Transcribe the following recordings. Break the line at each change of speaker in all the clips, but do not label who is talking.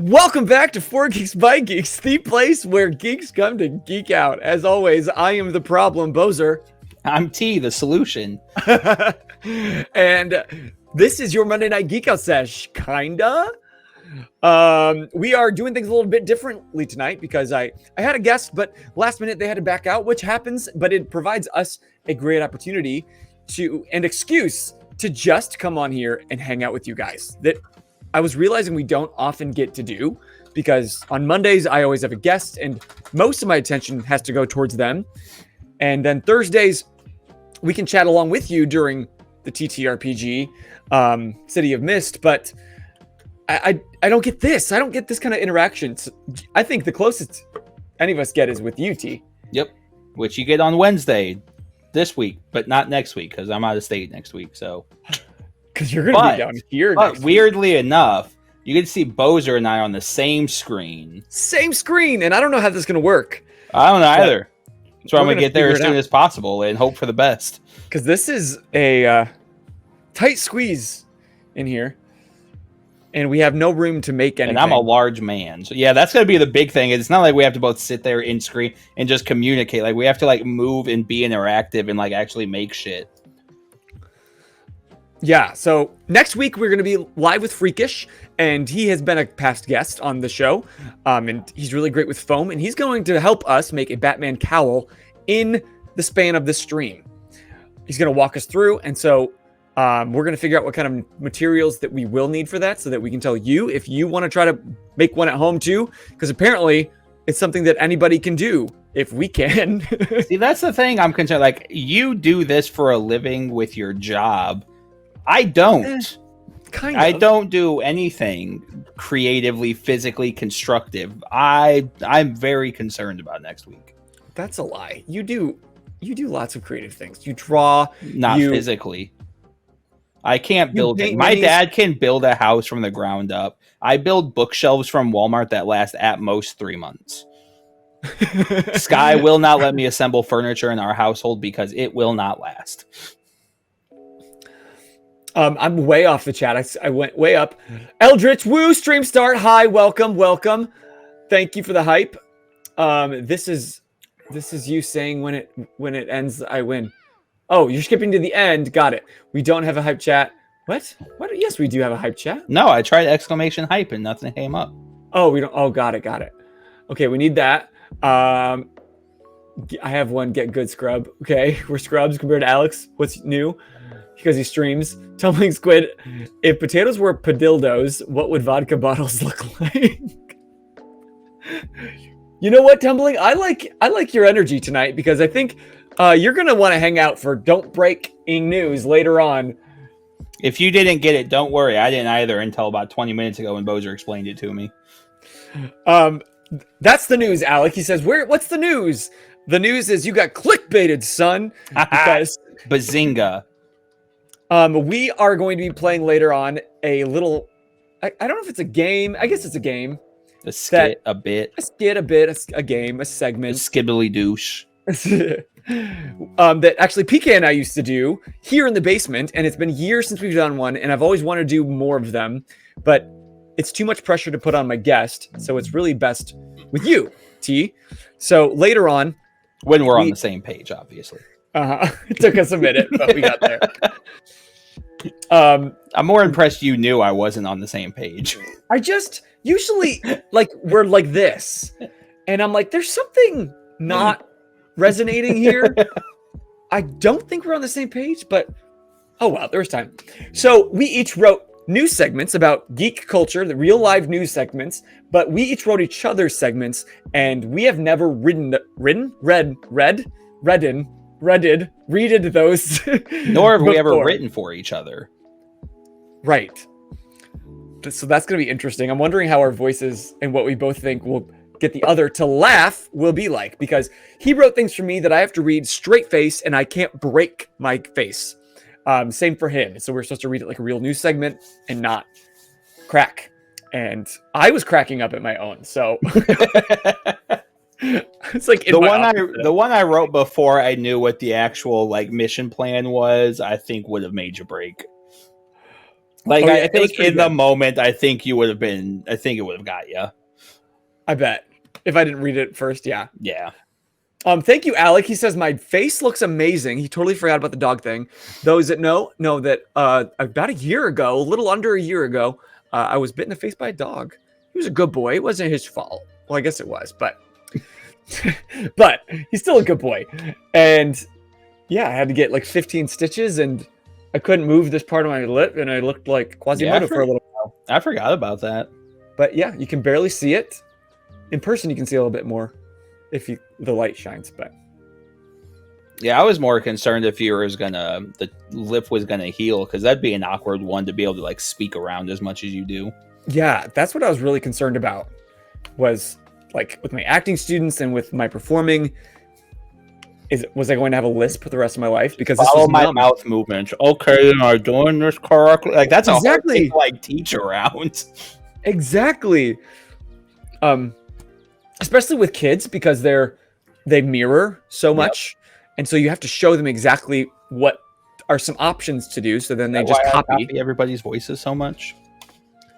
Welcome back to 4 Geeks by Geeks, the place where geeks come to geek out. As always, I am the problem, Boser.
I'm T, the solution.
And this is your Monday Night Geek Out Sesh, kinda. We are doing things a little bit differently tonight because I had a guest, but last minute they had to back out, which happens, but it provides us a great opportunity and excuse to just come on here and hang out with you guys. That I was realizing we don't often get to do because on Mondays I always have a guest and most of my attention has to go towards them. And then Thursdays we can chat along with you during the TTRPG City of Mist, but I don't get this. I don't get this kind of interaction. So I think the closest any of us get is with you, T.
Yep, which you get on Wednesday this week, but not next week because I'm out of state next week. So,
because you're going to be down here.
But weirdly enough, you get to see Boser and I on the same screen.
Same screen, and I don't know how this is going to work.
I don't know either. So I'm going to get there as soon as possible and hope for the best.
Because this is a tight squeeze in here. And we have no room to make anything.
And I'm a large man. So yeah, that's going to be the big thing. It's not like we have to both sit there in screen and just communicate. Like we have to like move and be interactive and like actually make shit.
Yeah, so next week we're going to be live with Freakish, and he has been a past guest on the show, and he's really great with foam, and he's going to help us make a Batman cowl in the span of this stream. He's going to walk us through, and so we're going to figure out what kind of materials that we will need for that so that we can tell you if you want to try to make one at home too, because apparently it's something that anybody can do if we can.
See, that's the thing I'm concerned. Like, you do this for a living with your job. I don't.
Kind of.
I don't do anything creatively, physically constructive. I'm very concerned about next week.
That's a lie. You do lots of creative things. You draw.
Not physically. I can't build it. My dad can build a house from the ground up. I build bookshelves from Walmart that last at most 3 months. Sky will not let me assemble furniture in our household because it will not last.
I'm way off the chat. I went way up. Eldritch, woo, stream start. Hi, welcome. Thank you for the hype. This is you saying when it ends, I win. Oh, you're skipping to the end. Got it. We don't have a hype chat. What? Yes, we do have a hype chat.
No, I tried exclamation hype and nothing came up.
Oh, we don't. Oh, got it. Okay, we need that. I have one. Get good scrub. Okay, we're scrubs compared to Alex. What's new? Because he streams. Tumbling Squid. If potatoes were padildos, what would vodka bottles look like? You know what, Tumbling? I like your energy tonight because I think you're gonna want to hang out for Don't Breaking News later on.
If you didn't get it, don't worry. I didn't either until about 20 minutes ago when Boser explained it to me.
That's the news, Alec. He says, what's the news? The news is you got clickbaited, son. Because
Bazinga.
We are going to be playing later on a little, I don't know if it's a game. I guess it's a game.
A skit, a game,
a segment.
A skibbly douche.
That actually PK and I used to do here in the basement, and it's been years since we've done one, and I've always wanted to do more of them, but it's too much pressure to put on my guest, so it's really best with you, T. So later on,
when we're on the same page, obviously.
It took us a minute, but we got there.
I'm more impressed you knew I wasn't on the same page.
I just usually like we're like this, and I'm like, there's something not resonating here. I don't think we're on the same page, but oh well, there's time. So we each wrote news segments about geek culture, the real live news segments, but we each wrote each other's segments, and we have never read those.
Nor have we ever written for each other.
Right. So that's going to be interesting. I'm wondering how our voices and what we both think will get the other to laugh will be like, because he wrote things for me that I have to read straight face and I can't break my face. Same for him. So we're supposed to read it like a real news segment and not crack. And I was cracking up at my own. So it's like
the one I wrote before I knew what the actual like mission plan was, I think would have made you break. Like,
Oh, yeah,
I
it was
think
pretty
in the
good.
moment, I think it would have got you.
I bet. If I didn't read it first, yeah.
Yeah.
Thank you, Alec. He says my face looks amazing. He totally forgot about the dog thing. Those that know that about a year ago, a little under a year ago, I was bitten in the face by a dog. He was a good boy. It wasn't his fault. Well, I guess it was, but but he's still a good boy. And yeah, I had to get like 15 stitches, and I couldn't move this part of my lip, and I looked like Quasimodo for a little while.
I forgot about that.
But yeah, you can barely see it. In person, you can see a little bit more if the light shines, but
yeah, I was more concerned if the lip was gonna heal, because that'd be an awkward one to be able to like speak around as much as you do.
yeah, that's what I was really concerned about, was like with my acting students and with my performing. Was I going to have a lisp for the rest of my life? Because this
Follow
was
my
numb.
mouth movements. Okay, am I doing this correctly? Like, that's a hard thing to like teach around.
Exactly. Especially with kids, because they mirror so much, and so you have to show them exactly what are some options to do, so then they just copy
everybody's voices so much.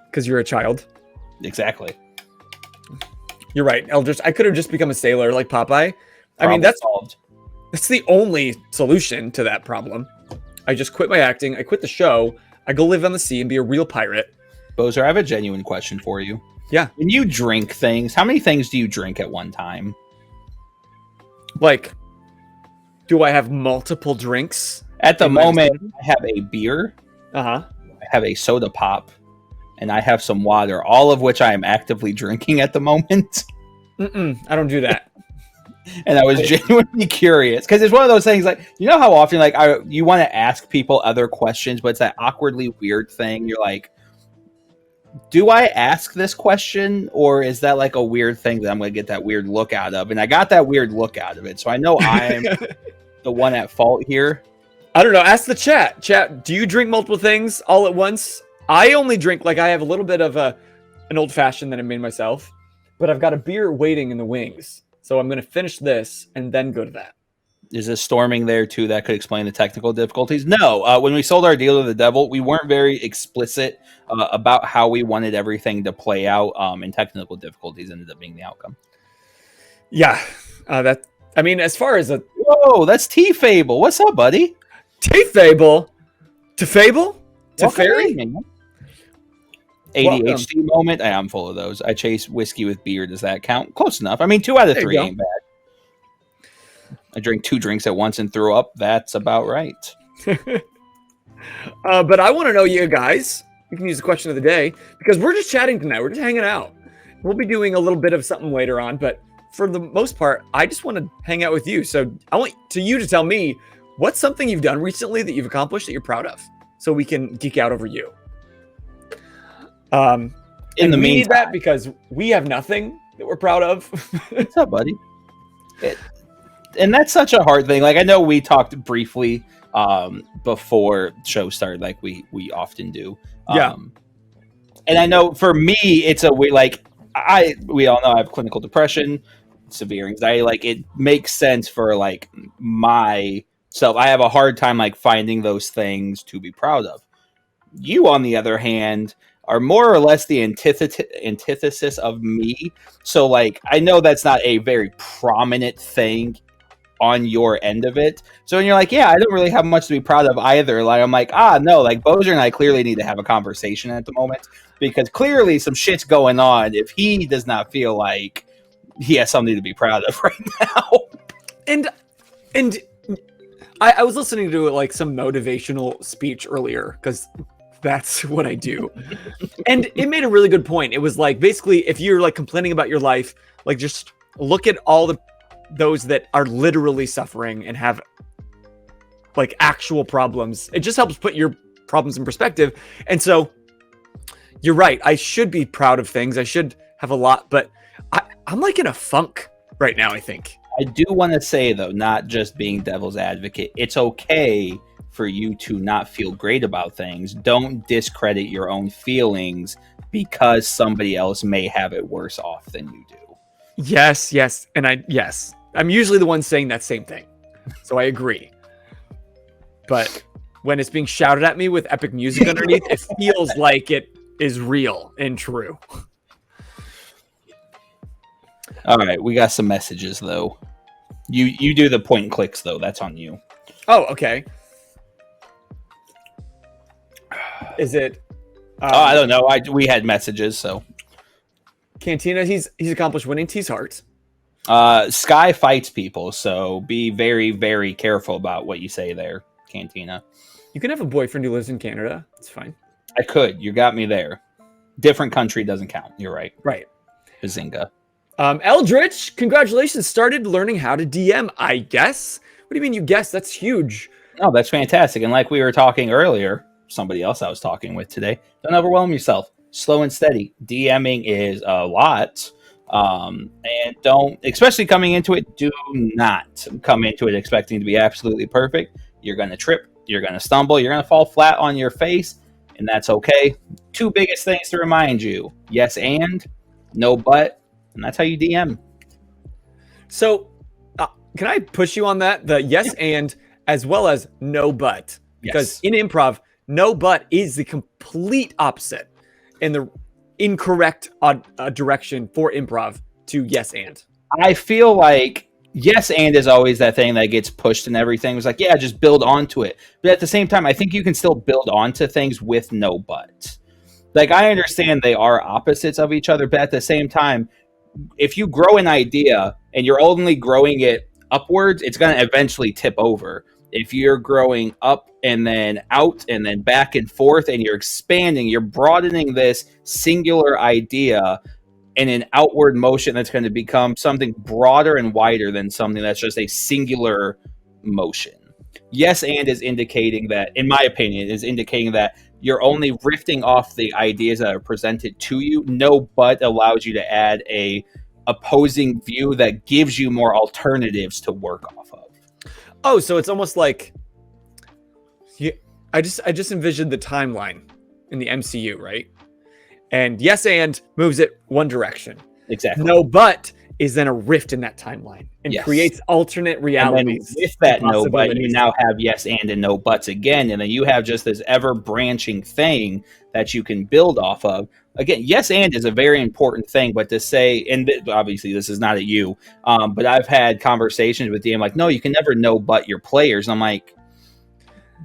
Because you're a child.
Exactly.
You're right, Eldritch. I could have just become a sailor like Popeye. I mean, that's
solved.
That's the only solution to that problem. I just quit my acting. I quit the show. I go live on the sea and be a real pirate.
Boser, I have a genuine question for you.
Yeah.
When you drink things, how many things do you drink at one time?
Like, do I have multiple drinks?
At the moment, I have a beer.
Uh-huh.
I have a soda pop. And I have some water, all of which I am actively drinking at the moment.
I don't do that.
And I was genuinely curious, because it's one of those things, like, you know how often like you want to ask people other questions, but it's that awkwardly weird thing. You're like, do I ask this question, or is that like a weird thing that I'm going to get that weird look out of? And I got that weird look out of it, so I know I'm the one at fault here.
I don't know. Ask the chat. Chat, do you drink multiple things all at once? I only drink, like, I have a little bit of an old fashioned that I made myself, but I've got a beer waiting in the wings. So I'm going to finish this and then go to that.
Is this storming there too? That could explain the technical difficulties. No, when we sold our deal to the devil, we weren't very explicit about how we wanted everything to play out, and technical difficulties ended up being the outcome.
Yeah, as far as
whoa, that's T-Fable. What's up, buddy?
T-Fable? To Fable? To Fairy?
ADHD moment. I'm full of those. I chase whiskey with beer. Does that count? Close enough. I mean, 2 out of 3 ain't bad. I drank 2 drinks at once and threw up. That's about right.
But I want to know, you guys, you can use the question of the day, because we're just chatting tonight. We're just hanging out. We'll be doing a little bit of something later on, but for the most part, I just want to hang out with you. So I want you to tell me, what's something you've done recently that you've accomplished that you're proud of, so we can geek out over you. In the meantime, need that because we have nothing that we're proud of.
What's up, buddy? And that's such a hard thing. Like, I know we talked briefly before the show started, like we often do.
Yeah.
And I know for me, it's a way, like, we all know I have clinical depression, severe anxiety. Like, it makes sense for like myself. I have a hard time like finding those things to be proud of. You, on the other hand, are more or less the antithesis of me. So, like, I know that's not a very prominent thing on your end of it. So when you're like, yeah, I don't really have much to be proud of either. Like, I'm like, no, like, Boser and I clearly need to have a conversation at the moment, because clearly some shit's going on if he does not feel like he has something to be proud of right now. And
I was listening to like some motivational speech earlier, because that's what I do. And it made a really good point. It was like, basically, if you're like complaining about your life, like, just look at all those that are literally suffering and have like actual problems. It just helps put your problems in perspective. And so you're right. I should be proud of things. I should have a lot, but I'm like in a funk right now, I think.
I do want to say, though, not just being devil's advocate, it's okay for you to not feel great about things. Don't discredit your own feelings because somebody else may have it worse off than you do.
Yes. And I'm usually the one saying that same thing. So I agree. But when it's being shouted at me with epic music underneath, it feels like it is real and true.
All right, we got some messages though. You do the point and clicks though. That's on you.
Oh, okay. Is it?
I don't know. We had messages, so
Cantina. He's accomplished winning T's heart.
Sky fights people, so be very, very careful about what you say there, Cantina.
You can have a boyfriend who lives in Canada. It's fine.
I could. You got me there. Different country doesn't count. You're right.
Right.
Bazinga.
Eldritch, congratulations. Started learning how to DM, I guess. What do you mean you guess? That's huge.
Oh, that's fantastic. And like we were talking earlier, somebody else I was talking with today, don't overwhelm yourself. Slow and steady. DMing is a lot. And don't, especially coming into it, do not come into it expecting to be absolutely perfect. You're going to trip. You're going to stumble. You're going to fall flat on your face. And that's okay. Two biggest things to remind you. Yes and, no but. And that's how you DM.
So, can I push you on that? The yes and as well as no but. Because in improv, no but is the complete opposite and the incorrect direction for improv to yes and.
I feel like yes and is always that thing that gets pushed and everything. It's like, yeah, just build onto it. But at the same time, I think you can still build onto things with no but. Like, I understand they are opposites of each other, but at the same time, if you grow an idea and you're only growing it upwards, it's going to eventually tip over. If you're growing up and then out and then back and forth and you're expanding, you're broadening this singular idea in an outward motion that's going to become something broader and wider than something that's just a singular motion. Yes and is indicating that, in my opinion, is indicating that you're only riffing off the ideas that are presented to you. No but allows you to add a opposing view that gives you more alternatives to work off of.
Oh, so it's almost like I just envisioned the timeline in the MCU, right? And yes and moves it one direction.
Exactly.
No but is then a rift in that timeline and creates alternate realities.
And then with that no but, you now have yes and no buts again, and then you have just this ever branching thing that you can build off of. Again, yes and is a very important thing, but to say, and obviously this is not at you, but I've had conversations with DM like, no, you can never no but your players. And I'm like,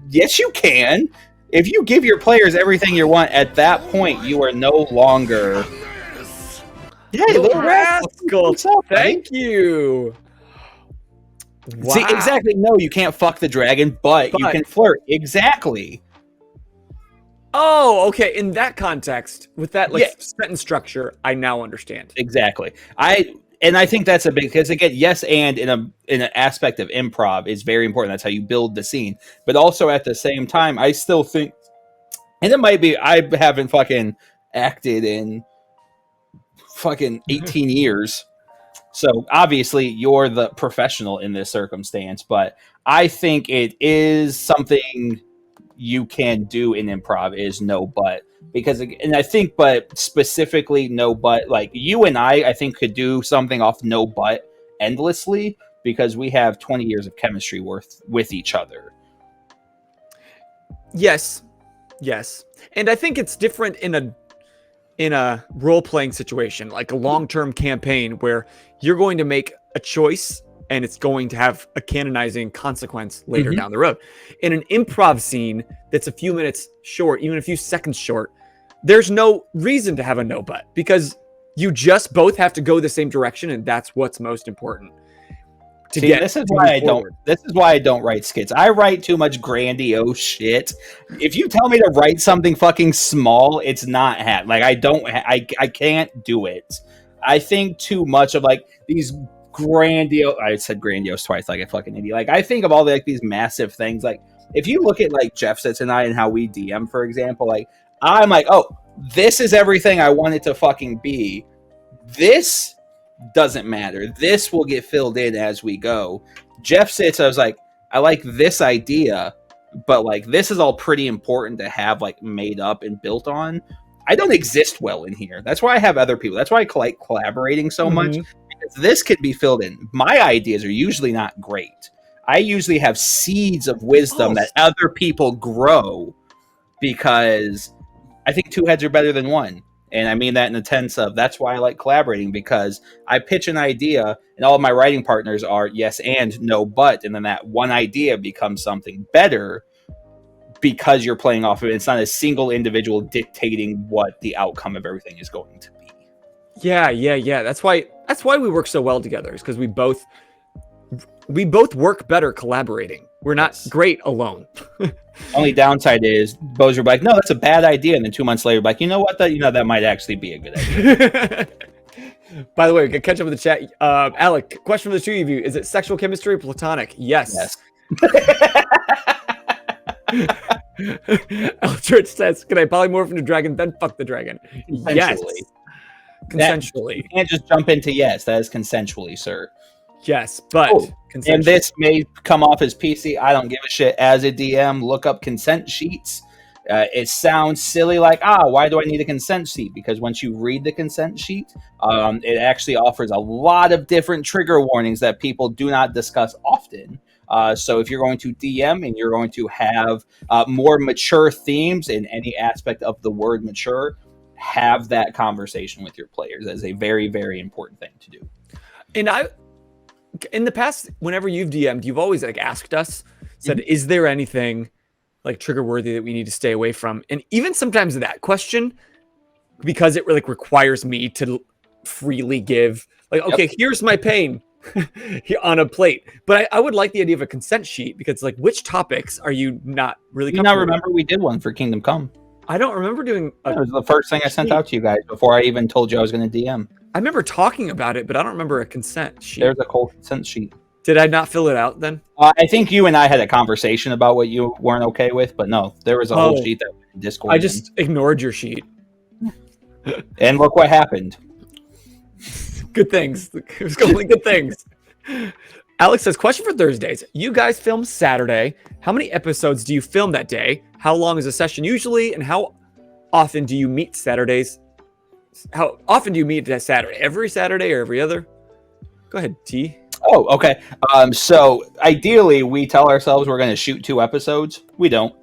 yes, you can. If you give your players everything you want, at that point, you are no longer.
Hey, little rascal! Thank you.
Wow. See, exactly. No, you can't fuck the dragon, but you can flirt. Exactly.
Oh, okay. In that context, with that sentence structure, I now understand.
Exactly. I think that's a big, because again, yes, and in an aspect of improv is very important. That's how you build the scene. But also at the same time, I still think, and it might be, I haven't fucking acted in fucking 18 years. So obviously you're the professional in this circumstance, but I think it is something you can do in improv is no but. Because, and I think, but specifically no but, like you and I think could do something off no but endlessly because we have 20 years of chemistry with each other.
Yes. And I think it's different in a role-playing situation, like a long-term campaign where you're going to make a choice and it's going to have a canonizing consequence later down the road. In an improv scene that's a few minutes short, even a few seconds short, there's no reason to have a no but because you just both have to go the same direction, and that's what's most important.
This is why I don't write skits. I write too much grandiose shit. If you tell me to write something fucking small, it's not like I can't do it. I think too much of like these grandiose. I said grandiose twice, like a fucking idiot. Like I think of all these massive things. Like if you look at like Jeff Sitz and I and how we DM, for example, like I'm like, oh, this is everything I want it to fucking be. This doesn't matter. This will get filled in as we go. Jeff Sitz, I was like, I like this idea, but like this is all pretty important to have like made up and built on. I don't exist well in here. That's why I have other people. That's why I like collaborating so much. Because this could be filled in. My ideas are usually not great. I usually have seeds of wisdom that other people grow, because I think two heads are better than one. And I mean that in the sense of, that's why I like collaborating, because I pitch an idea and all of my writing partners are yes and no but, and then that one idea becomes something better because you're playing off of it. It's not a single individual dictating what the outcome of everything is going to be.
Yeah. That's why we work so well together, is because we both work better collaborating. We're not great alone.
Only downside is Boser would be like, no, that's a bad idea. And then 2 months later, like, you know what? That might actually be a good idea.
By the way, we can catch up with the chat. Alec, question for the two of you. Is it sexual chemistry or platonic? Yes. Eldritch says, can I polymorph into dragon, then fuck the dragon? Yes. Consensually.
You can't just jump into yes. That is consensually, sir.
Yes, but
and this may come off as PC. I don't give a shit. As a DM, look up consent sheets. It sounds silly, like, why do I need a consent sheet? Because once you read the consent sheet, it actually offers a lot of different trigger warnings that people do not discuss often. So if you're going to DM and you're going to have more mature themes in any aspect of the word mature, have that conversation with your players. That is a very, very important thing to do.
And in the past, whenever you've DM'd, you've always asked us, said, is there anything trigger worthy that we need to stay away from? And even sometimes that question, because it really requires me to freely give, okay, here's my pain on a plate. But I would like the idea of a consent sheet, because which topics are you not really comfortable with?
Remember we did one for Kingdom Come.
I don't remember doing
it was the first thing I sent out to you guys before I even told you I was going to DM.
I remember talking about it, but I don't remember a consent sheet.
There's a cold consent sheet.
Did I not fill it out then?
I think you and I had a conversation about what you weren't okay with, but no, there was a whole sheet that went in Discord.
I just ignored your sheet.
And look what happened.
Good things. It was only good things. Alex says, question for Thursdays. You guys film Saturday. How many episodes do you film that day? How long is a session usually? And how often do you meet Saturdays? How often do you meet that Saturday? Every Saturday or every other? Go ahead, T.
Oh, okay. So ideally, we tell ourselves we're going to shoot 2 episodes. We don't.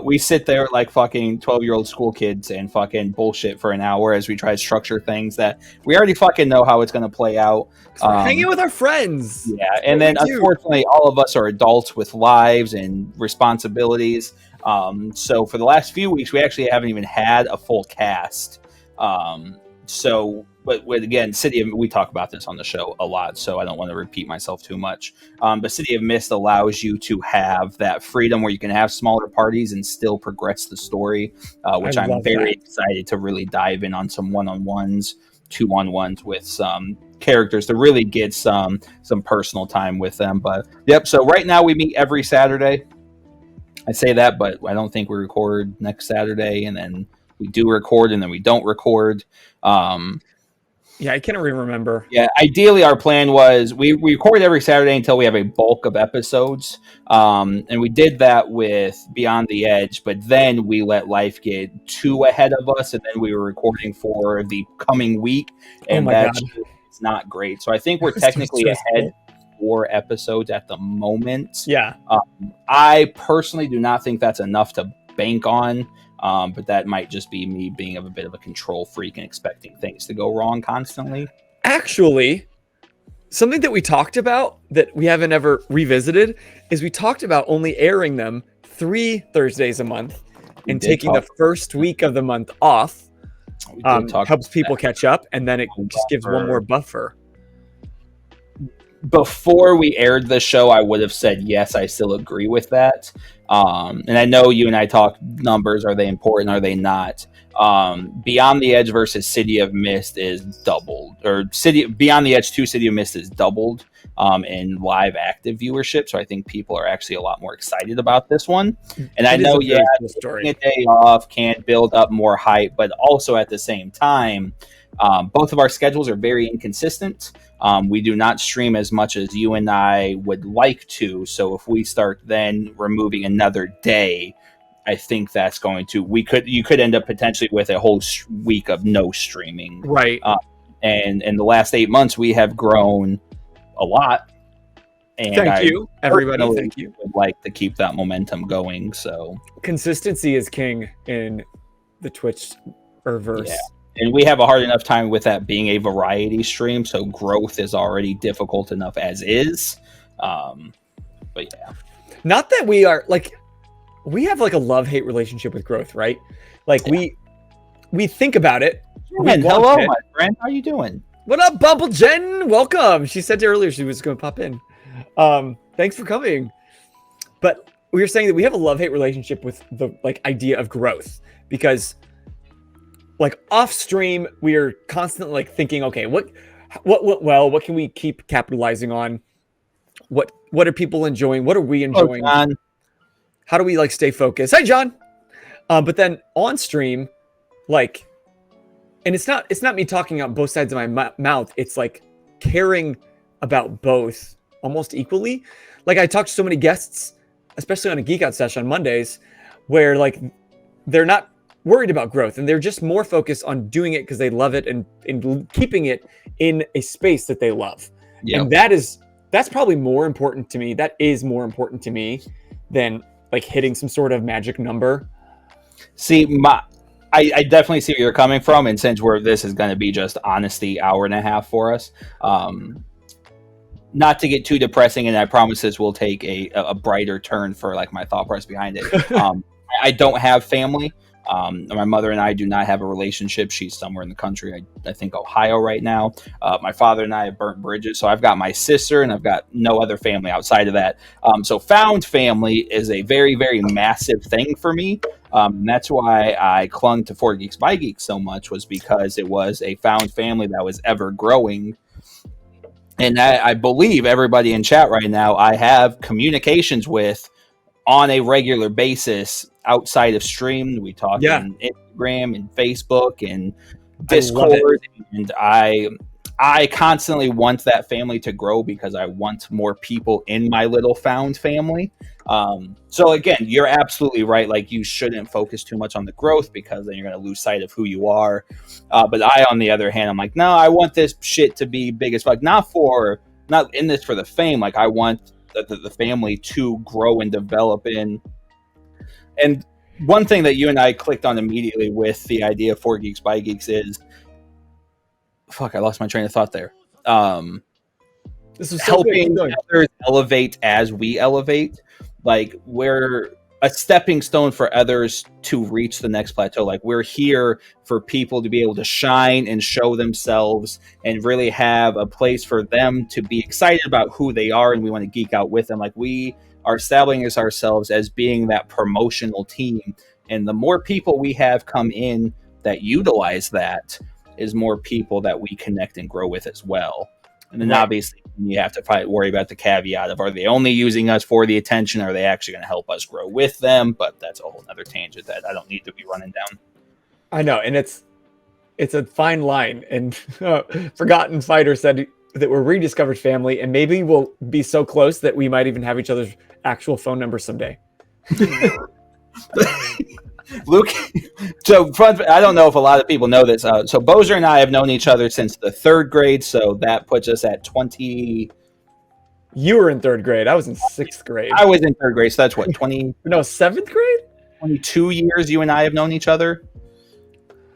We sit there like fucking 12-year-old school kids and fucking bullshit for an hour as we try to structure things that we already fucking know how it's going to play out.
We're hanging with our friends.
Yeah, and then unfortunately, all of us are adults with lives and responsibilities. So for the last few weeks, we actually haven't even had a full cast. But again, we talk about this on the show a lot, so I don't want to repeat myself too much. But City of Mist allows you to have that freedom where you can have smaller parties and still progress the story, which I'm very excited to really dive in on some one-on-ones, 2-on-1s with some characters to really get some personal time with them. But yep, so right now we meet every Saturday. I say that, but I don't think we record next Saturday, and then we do record, and then we don't record.
Yeah, I can't even remember.
Yeah, ideally our plan was we record every Saturday until we have a bulk of episodes. And we did that with Beyond the Edge, but then we let life get too ahead of us, and then we were recording for the coming week, and that's not great. So I think we're technically ahead 4 episodes at the moment.
Yeah.
I personally do not think that's enough to bank on. But that might just be me being a bit of a control freak and expecting things to go wrong constantly.
Actually, something that we talked about that we haven't ever revisited is we talked about only airing them 3 Thursdays a month and taking the first week of the month off. Helps people catch up, and then it just gives one more buffer.
Before we aired the show, I would have said yes, I still agree with that. And I know you and I talk numbers. Are they important? Are they not? Beyond the Edge versus City of Mist is doubled, or Beyond the Edge 2 City of Mist is doubled in live active viewership. So I think people are actually a lot more excited about this one. And I know, taking a day off can build up more hype, but also at the same time, both of our schedules are very inconsistent. We do not stream as much as you and I would like to. So if we start then removing another day, I think that's going to, you could end up potentially with a whole week of no streaming.
Right.
And in the last 8 months, we have grown a lot. And
Thank you, everybody.
personally
Thank you.
would like to keep that momentum going. So
Consistency is king in the Twitch verse.
yeah. And we have a hard enough time with that being a variety stream, so growth is already difficult enough as is. But yeah.
Not that we are like, we have like a love-hate relationship with growth, right? Like we think about it.
And hello, my friend. How you doing?
What up, Bumble Jen? Welcome. She said earlier she was going to pop in. Thanks for coming. But we were saying that we have a love-hate relationship with the like idea of growth, because like off stream we are constantly like thinking, okay, what can we keep capitalizing on? What are people enjoying? What are we enjoying?
Oh,
how do we like stay focused? Hi, John. But then on stream, like, and it's not me talking out both sides of my mouth. It's like caring about both almost equally. Like I talked to so many guests, especially on a Geek Out session on Mondays, where like they're not worried about growth and they're just more focused on doing it because they love it and keeping it in a space that they love. Yep. And that's probably more important to me. That is more important to me than like hitting some sort of magic number.
See, I definitely see where you're coming from, and since this is going to be just honesty hour and a half for us, not to get too depressing, and I promise this will take a brighter turn for like my thought process behind it. I don't have family. My mother and I do not have a relationship. She's somewhere in the country. I think Ohio right now. My father and I have burnt bridges. So I've got my sister and I've got no other family outside of that. So found family is a very, very massive thing for me. And that's why I clung to 4 Geeks by Geeks so much, was because it was a found family that was ever growing. And I believe everybody in chat right now, I have communications with on a regular basis outside of stream. We talk on Instagram and Facebook and Discord, and I constantly want that family to grow because I want more people in my little found family. So again, you're absolutely right. Like, you shouldn't focus too much on the growth because then you're going to lose sight of who you are. But I, on the other hand, I'm like, no, I want this shit to be big as fuck. Not in this for the fame. Like, I want the family to grow and develop in. And one thing that you and I clicked on immediately with the idea of 4 Geeks by Geeks is, I lost my train of thought there.
This is
helping others elevate as we elevate. Like, we're a stepping stone for others to reach the next plateau. Like, we're here for people to be able to shine and show themselves and really have a place for them to be excited about who they are, and we want to geek out with them. Like, we are establishing ourselves as being that promotional team, and the more people we have come in that utilize that is more people that we connect and grow with as well. And then obviously you have to worry about the caveat of, are they only using us for the attention? Or are they actually going to help us grow with them? But that's a whole other tangent that I don't need to be running down.
I know. And it's a fine line. And Forgotten Fighter said that we're rediscovered family, and maybe we'll be so close that we might even have each other's actual phone numbers someday.
Luke, so I don't know if a lot of people know this. So Boser and I have known each other since the 3rd grade, so that puts us at 20.
You were in 3rd grade. I was in 6th grade.
I was in 3rd grade, so that's what, 20?
No, 7th grade?
22 years you and I have known each other.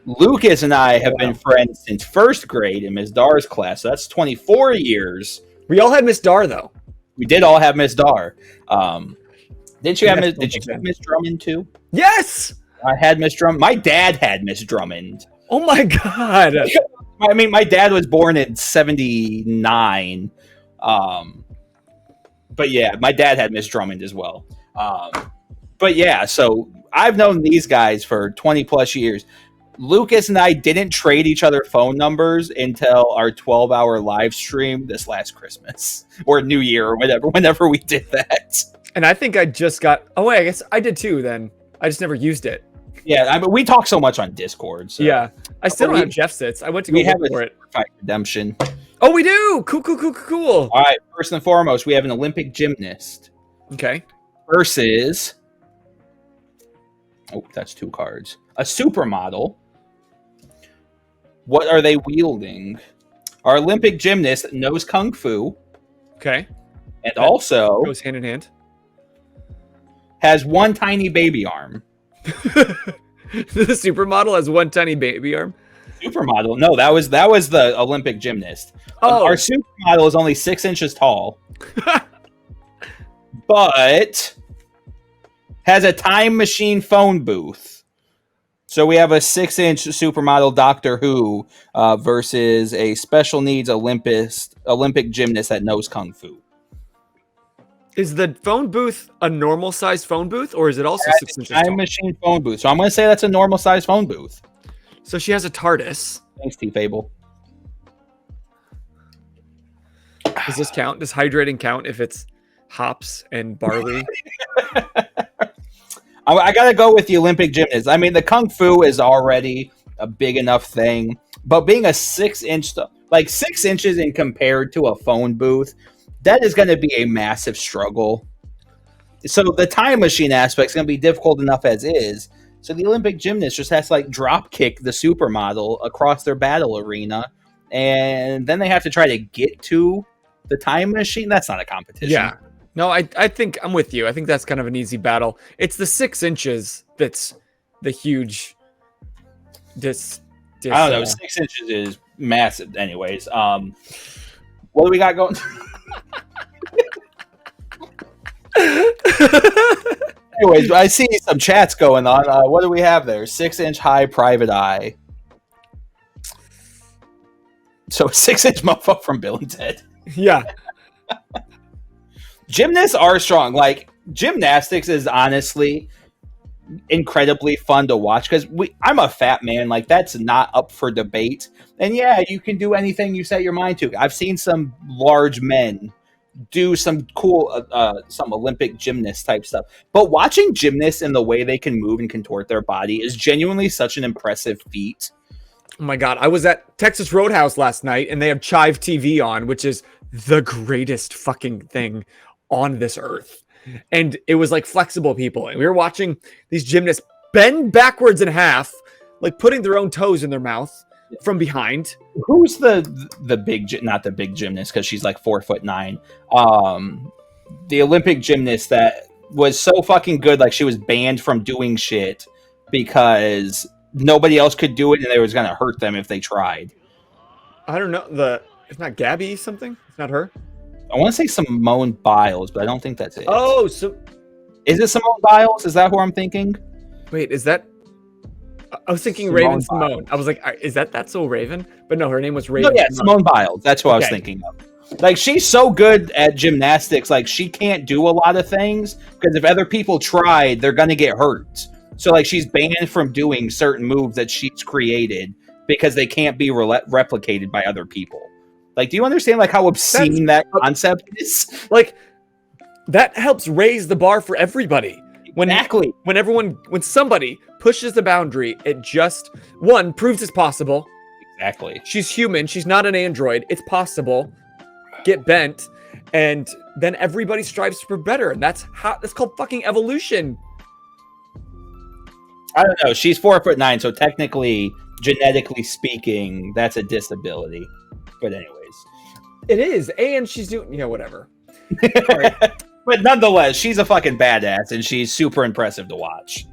Lucas and I have been friends since 1st grade in Ms. Dar's class, so that's 24 years.
We all had Miss Dar, though.
We did all have Miss Dar. Did you have Miss Drummond, too?
Yes!
I had Miss Drummond. My dad had Miss Drummond.
Oh my God.
I mean, my dad was born in 79. But yeah, my dad had Miss Drummond as well. But yeah, so I've known these guys for 20 plus years. Lucas and I didn't trade each other phone numbers until our 12-hour live stream this last Christmas or New Year or whenever we did that. And
I think I just got... Oh, wait, I guess I did too then. I just never used it.
Yeah, I mean, we talk so much on Discord. So.
Yeah, I still don't have Jeff Sits. I went to go look for it.
Fight Redemption.
Oh, we do! Cool.
All right, first and foremost, we have an Olympic gymnast.
Okay.
Versus... Oh, that's 2 cards. A supermodel. What are they wielding? Our Olympic gymnast knows Kung Fu.
Okay.
And also
goes hand in hand.
Has one tiny baby arm.
The supermodel has one tiny baby arm.
Supermodel? No, that was the Olympic gymnast.
Oh,
our supermodel is only 6 inches tall, but has a time machine phone booth. So we have a 6-inch supermodel Doctor Who versus a special needs Olympic gymnast that knows kung fu.
Is the phone booth a normal size phone booth, or is it also 6 inches
time
tall?
machine phone booth. So I'm going to say that's a normal size phone booth.
So she has a TARDIS.
Thanks, T-Fable.
Does this count? Does hydrating count if it's hops and barley?
I got to go with the Olympic gymnast. I mean, the kung fu is already a big enough thing, but being a 6-inch, like 6 inches and compared to a phone booth, that is going to be a massive struggle. So the time machine aspect is going to be difficult enough as is. So the Olympic gymnast just has to like drop kick the supermodel across their battle arena, and then they have to try to get to the time machine. That's not a competition.
Yeah. No, I think I'm with you. I think that's kind of an easy battle. It's the 6 inches that's the huge I
don't know. 6 inches is massive anyways. What do we got going? Anyways, I see some chats going on. What do we have there? 6-inch high private eye. So 6-inch mofo from Bill and Ted.
Yeah.
Gymnasts are strong. Like, gymnastics is honestly incredibly fun to watch because I'm a fat man. Like, that's not up for debate. And yeah, you can do anything you set your mind to. I've seen some large men do some cool, some Olympic gymnast type stuff. But watching gymnasts and the way they can move and contort their body is genuinely such an impressive feat.
Oh my God. I was at Texas Roadhouse last night and they have Chive TV on, which is the greatest fucking thing on this earth. And it was like flexible people. And we were watching these gymnasts bend backwards in half, like putting their own toes in their mouth from behind.
Who's the big, not the big gymnast because she's like 4'9". The Olympic gymnast that was so fucking good, like she was banned from doing shit because nobody else could do it and it was gonna hurt them if they tried.
I don't know. It's not Gabby something? It's not her?
I want to say Simone Biles, but I don't think that's it.
Oh, so
is it Simone Biles? Is that who I'm thinking?
Wait, is that? I was thinking Raven Simone. I was like, is that so Raven? But no, her name was Raven.
No, yeah, Simone Biles. That's who I was thinking of. Like, she's so good at gymnastics, like she can't do a lot of things because if other people tried, they're gonna get hurt. So like she's banned from doing certain moves that she's created because they can't be replicated by other people. Like, do you understand like how obscene that concept is?
Like, that helps raise the bar for everybody.
Exactly.
When somebody pushes the boundary, it just proves it's possible.
Exactly.
She's human. She's not an android. It's possible. Get bent, and then everybody strives for better, and that's called fucking evolution.
I don't know. She's 4'9", so technically, genetically speaking, that's a disability. But anyways,
it is, and she's doing whatever.
Right. But nonetheless, she's a fucking badass, and she's super impressive to watch.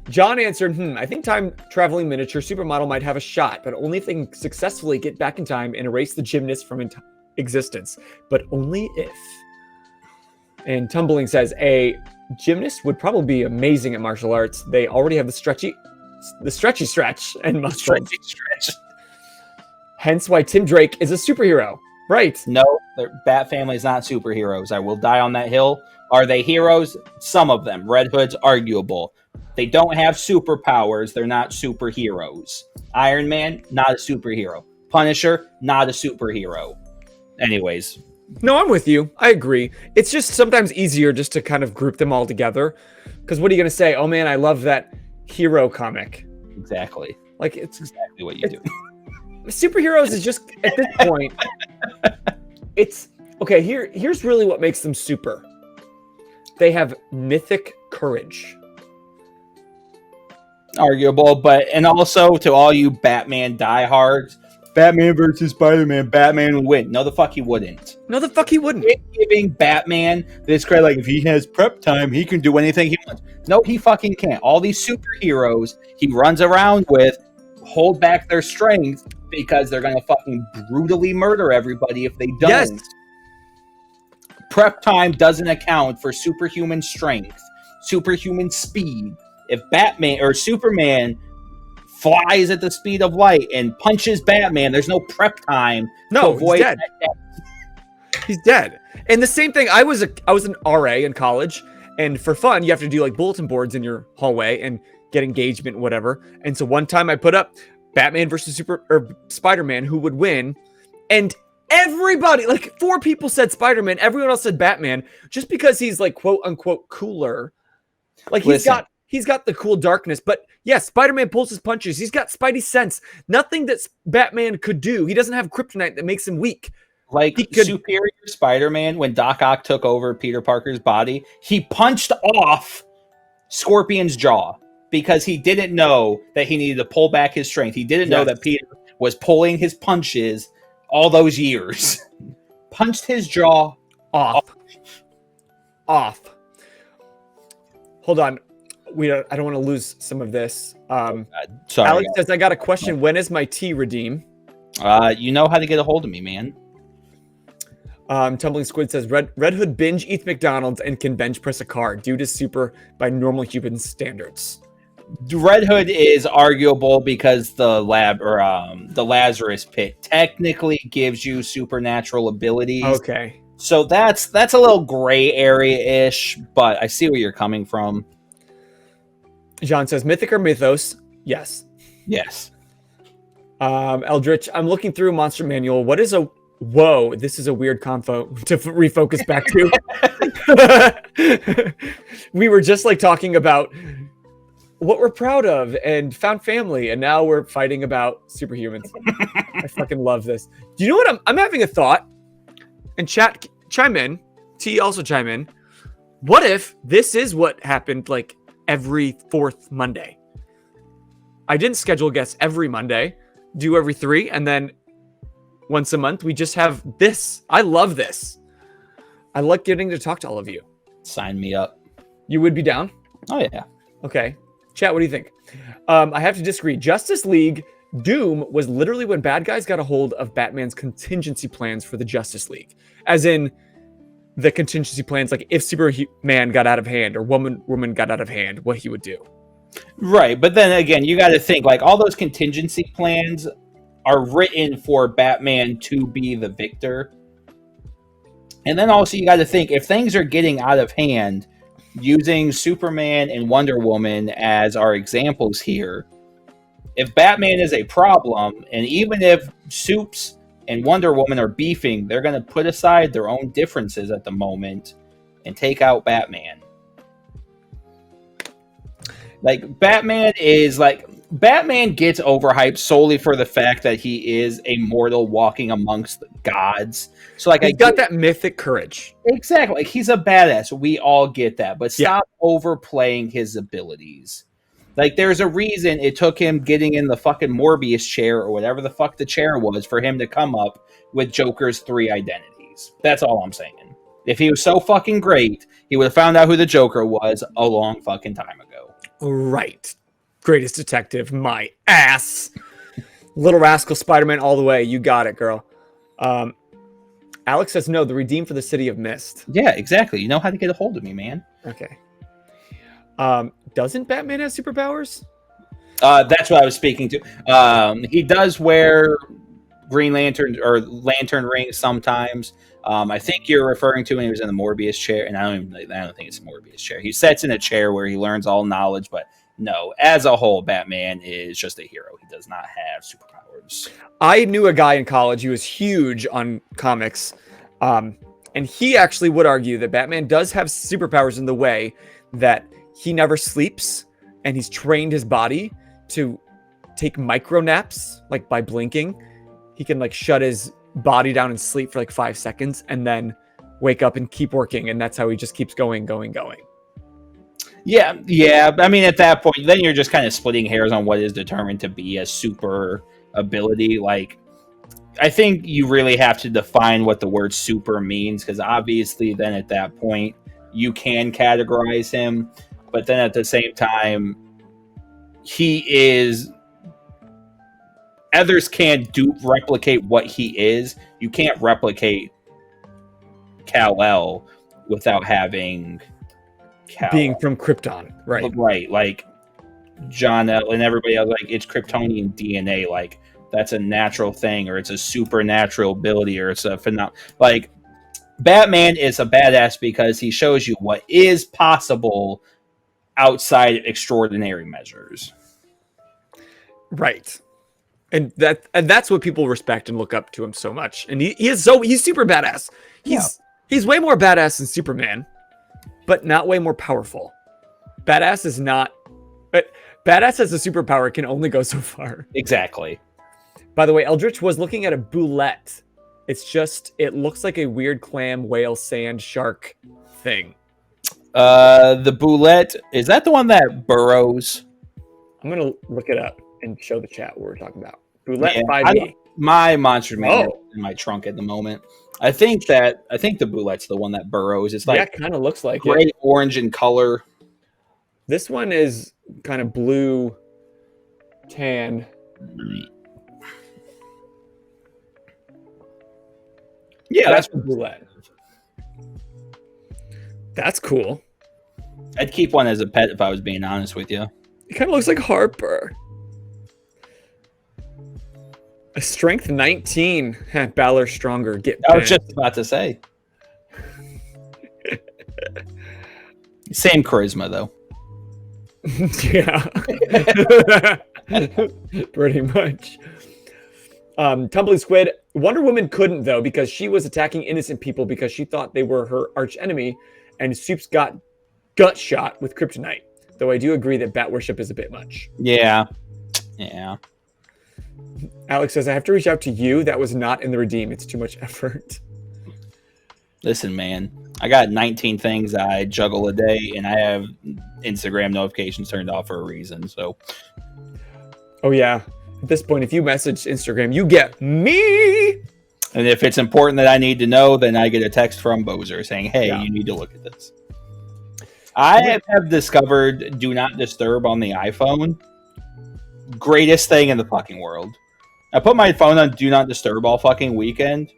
John answered, I think time-traveling miniature supermodel might have a shot, but only if they can successfully get back in time and erase the gymnast from existence. But only if. And Tumbling says, a gymnast would probably be amazing at martial arts. They already have the stretchy stretch and muscles.
Stretchy stretch.
Hence why Tim Drake is a superhero. Right.
No, Bat Family's not superheroes. I will die on that hill. Are they heroes? Some of them. Red Hood's arguable. They don't have superpowers. They're not superheroes. Iron Man, not a superhero. Punisher, not a superhero. Anyways.
No, I'm with you. I agree. It's just sometimes easier just to kind of group them all together. Because what are you going to say? Oh, man, I love that hero comic.
Exactly.
Like, it's
exactly what you do.
Superheroes is just, at this point, it's, okay, here's really what makes them super. They have mythic courage.
Arguable, and also to all you Batman diehards, Batman versus Spider-Man, Batman would win. No, the fuck he wouldn't.
No, the fuck he wouldn't.
It's giving Batman this credit, like, if he has prep time, he can do anything he wants. No, he fucking can't. All these superheroes he runs around with hold back their strength because they're gonna fucking brutally murder everybody if they don't.
Yes.
Prep time doesn't account for superhuman strength, superhuman speed. If Batman or Superman flies at the speed of light and punches Batman, there's no prep time to avoid
he's dead. He's dead. And the same thing, I was an RA in college, and for fun, you have to do like bulletin boards in your hallway and get engagement and whatever. And so one time I put up Batman versus Spider-Man, who would win, and everybody, like 4 people said Spider-Man, everyone else said Batman, just because he's like quote unquote cooler. Like he's got the cool darkness, but yes, Spider-Man pulls his punches. He's got Spidey sense. Nothing that Batman could do. He doesn't have kryptonite that makes him weak.
Like Superior Spider-Man, when Doc Ock took over Peter Parker's body, he punched off Scorpion's jaw because he didn't know that he needed to pull back his strength. He didn't know that Peter was pulling his punches all those years. Punched his jaw
off. Hold on. I don't want to lose some of this.
Sorry,
Alex says, I got a question. When is my tea redeem?
You know how to get a hold of me, man.
Tumbling Squid says, Red Hood binge eats McDonald's and can bench press a car. Dude is super by normal human standards.
Red Hood is arguable because the Lazarus Pit technically gives you supernatural abilities.
Okay.
So that's a little gray area-ish, but I see where you're coming from.
John says, mythic or mythos? Yes.
Yes.
Eldritch, I'm looking through Monster Manual. What is a... Whoa, this is a weird confo to refocus back to. We were just like talking about what we're proud of and found family, and now we're fighting about superhumans. I fucking love this. Do you know what? I'm having a thought, and chat chime in. T also chime in. What if this is what happened like every 4th Monday? I didn't schedule guests every Monday, do every 3, and then once a month we just have this. I love this. I like getting to talk to all of you.
Sign me up.
You would be down?
Oh yeah.
Okay. Chat, what do you think? I have to disagree. Justice League Doom was literally when bad guys got a hold of Batman's contingency plans for the Justice League. As in the contingency plans, like if Superman got out of hand or woman got out of hand, what he would do.
Right, but then again, you got to think like all those contingency plans are written for Batman to be the victor. And then also you got to think if things are getting out of hand, using Superman and Wonder Woman as our examples here, if Batman is a problem, and even if Supes and Wonder Woman are beefing, they're going to put aside their own differences at the moment and take out Batman. Like, Batman gets overhyped solely for the fact that he is a mortal walking amongst gods. So, like,
he's got that mythic courage.
Exactly. Like, he's a badass. We all get that. But stop overplaying his abilities. Like, there's a reason it took him getting in the fucking Morbius chair or whatever the fuck the chair was for him to come up with Joker's 3 identities. That's all I'm saying. If he was so fucking great, he would have found out who the Joker was a long fucking time ago.
Right. Greatest detective, my ass. Little Rascal Spider-Man all the way. You got it, girl. Alex says, no, the Redeem for the City of Mist.
Yeah, exactly. You know how to get a hold of me, man.
Okay. Doesn't Batman have superpowers?
That's what I was speaking to. He does wear Green Lantern or Lantern rings sometimes. I think you're referring to when he was in the Morbius chair, and I don't think it's a Morbius chair. He sits in a chair where he learns all knowledge, but no, as a whole, Batman is just a hero. He does not have superpowers. I
knew a guy in college who was huge on comics, and he actually would argue that Batman does have superpowers in the way that he never sleeps, and he's trained his body to take micro naps, like by blinking. He can like shut his body down and sleep for like 5 seconds and then wake up and keep working, and that's how he just keeps going. Yeah. I mean, at that point, then you're just kind of splitting hairs on what is determined to be a super ability. Like,
I think you really have to define what the word super means, because obviously then at that point you can categorize him, but then at the same time he is, others can't replicate what he is. You can't replicate Kal-El without having
being from Krypton, right?
Right, like John L. and everybody else, like it's Kryptonian DNA, like that's a natural thing, or it's a supernatural ability, or it's a phenomenon. Like Batman is a badass because he shows you what is possible outside extraordinary measures.
Right. And that's what people respect and look up to him so much. And he's super badass. He's way more badass than Superman, but not way more powerful. Badass is not, but badass as a superpower can only go so far.
Exactly.
By the way, Eldritch was looking at a boulette. It looks like a weird clam, whale, sand, shark thing.
The boulette, is that the one that burrows?
I'm going to look it up and show the chat what we're talking about. Boulette
Yeah,
5e.
My Monster Manual in my trunk at the moment. I think the boulette's the one that burrows. It's like,
yeah, kind of looks like
gray,
it.
orange in color.
This one is kind of blue, tan.
Yeah,
that's the boulette. That's cool.
I'd keep one as a pet if I was being honest with you.
It kind of looks like Harper. A strength 19. Balor stronger. Get
I was just about to say. Same charisma, though.
Yeah. Pretty much. Tumbling Squid. Wonder Woman couldn't, though, because she was attacking innocent people because she thought they were her arch enemy, and Soups got gut shot with kryptonite. Though I do agree that bat worship is a bit much.
Yeah.
Alex says, I have to reach out to you. That was not in the redeem. It's too much effort.
Listen, man, I got 19 things I juggle a day, and I have Instagram notifications turned off for a reason. So,
oh yeah, at this point, if you message Instagram, you get me.
And if it's important that I need to know, then I get a text from Boser saying, "Hey, you need to look at this." I have discovered Do Not Disturb on the iPhone. Greatest thing in the fucking world. I put my phone on Do Not Disturb all fucking weekend.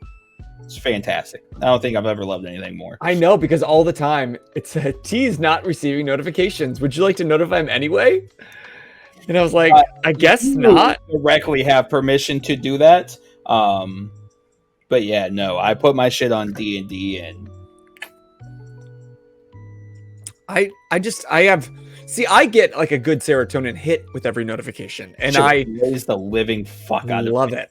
It's fantastic. I don't think I've ever loved anything more.
I know, because all the time it said T is not receiving notifications. Would you like to notify him anyway? And I was like, I guess not.
Directly have permission to do that. But yeah, no. I put my shit on D&D and
I get like a good serotonin hit with every notification, and I
raise the living fuck out of it.
Love it.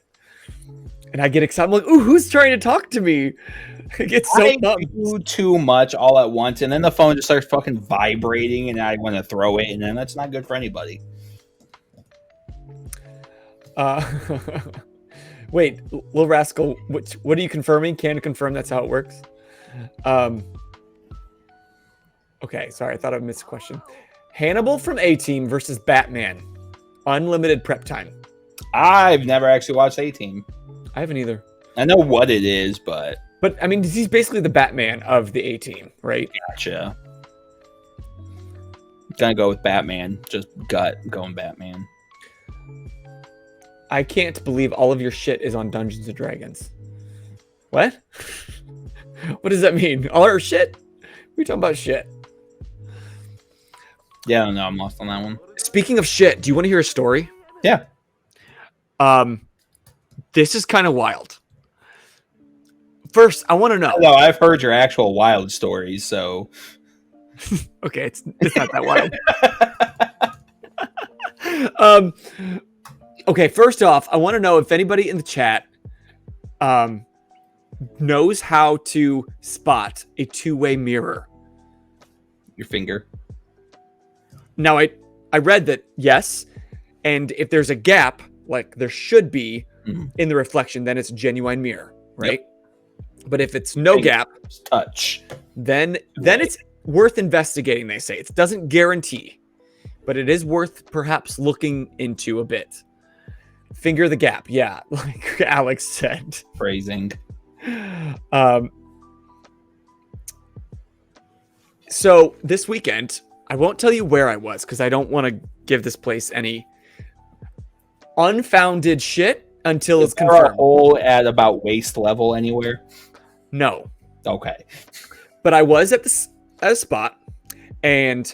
And I get excited. I'm like, ooh, who's trying to talk to me? I get so pumped.
Do too much all at once, and then the phone just starts fucking vibrating, and I want to throw it, and then that's not good for anybody.
Wait, Lil Rascal, what are you confirming? Can confirm that's how it works? Okay, sorry, I thought I missed a question. Hannibal from A-Team versus Batman. Unlimited prep time.
I've never actually watched A-Team.
I haven't either.
I know what it is, but
I mean, he's basically the Batman of the A-Team, right?
Gotcha. Gonna go with Batman. Just gut going Batman.
I can't believe all of your shit is on Dungeons and Dragons. What? What does that mean? All our shit? We talking about shit?
Yeah, I don't know. I'm lost on that one.
Speaking of shit, do you want to hear a story?
Yeah.
This is kind of wild. First, I want to know.
No, I've heard your actual wild stories, so.
Okay, it's not that wild. Okay, first off, I want to know if anybody in the chat knows how to spot a two-way mirror.
Your finger.
Now, I read that, yes, and if there's a gap, like there should be in the reflection, then it's a genuine mirror, right? Yep. But if it's no gap,
touch,
then it's worth investigating, they say. It doesn't guarantee, but it is worth perhaps looking into a bit. Finger the gap. Yeah, like Alex said.
Phrasing.
So this weekend, I won't tell you where I was because I don't want to give this place any unfounded shit until it's confirmed.
Is there a hole at about waist level anywhere?
No.
Okay.
But I was at a spot, and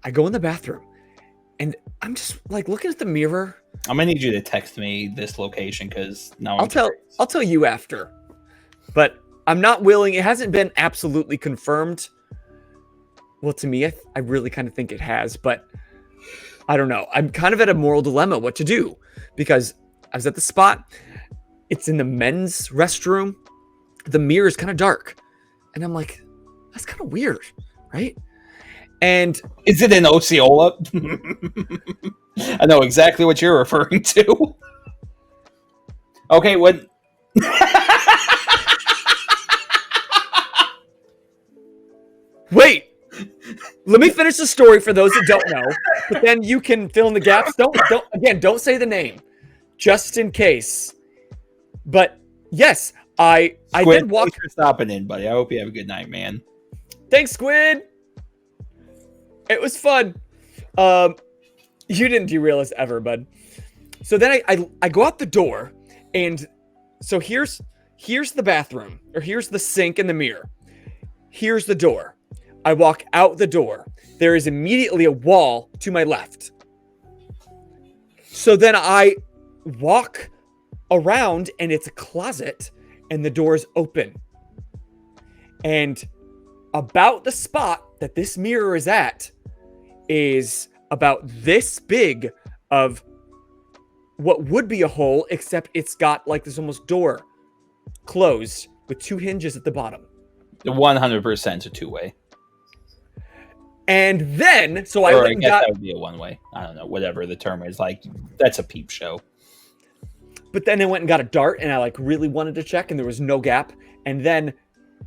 I go in the bathroom, and I'm just like looking at the mirror.
I'm gonna need you to text me this location because now
I'll tell you after. But I'm not willing. It hasn't been absolutely confirmed. Well, to me, I really kind of think it has, but I don't know. I'm kind of at a moral dilemma what to do because I was at the spot. It's in the men's restroom. The mirror is kind of dark. And I'm like, that's kind of weird, right? And
is it in Osceola? I know exactly what you're referring to. Okay, what?
Wait. Let me finish the story for those that don't know, but then you can fill in the gaps. Don't say the name, just in case. But yes, I did walk.
Thanks for stopping in, buddy. I hope you have a good night, man.
Thanks, Squid. It was fun. You didn't derail us ever, bud. So then I go out the door, and so here's the bathroom, or here's the sink and the mirror. Here's the door. I walk out the door. There is immediately a wall to my left. So then I walk around, and it's a closet, and the door is open. And about the spot that this mirror is at is about this big of what would be a hole, except it's got like this almost door closed with two hinges at the bottom.
100% a two-way.
And then, so I
guess that would be a one-way. I don't know, whatever the term is. Like, that's a peep show.
But then I went and got a dart, and I like really wanted to check, and there was no gap. And then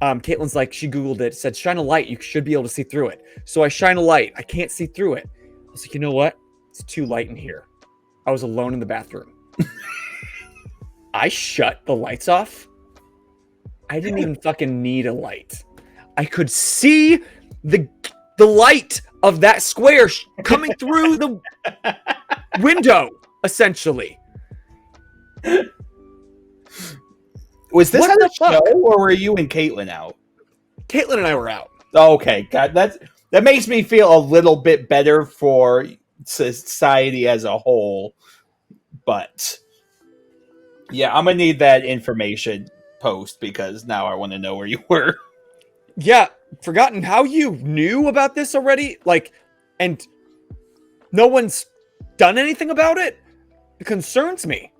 Caitlin's like, she Googled it, said, shine a light. You should be able to see through it. So I shine a light. I can't see through it. I was like, you know what? It's too light in here. I was alone in the bathroom. I shut the lights off. I didn't even fucking need a light. I could see the light of that square coming through the window, essentially.
Was this
What
on the show, or were you and Caitlin out?
Caitlin and I were out.
Okay, God, that makes me feel a little bit better for society as a whole. But yeah, I'm gonna need that information post because now I want to know where you were.
Yeah, forgotten how you knew about this already. Like, and no one's done anything about it. It concerns me.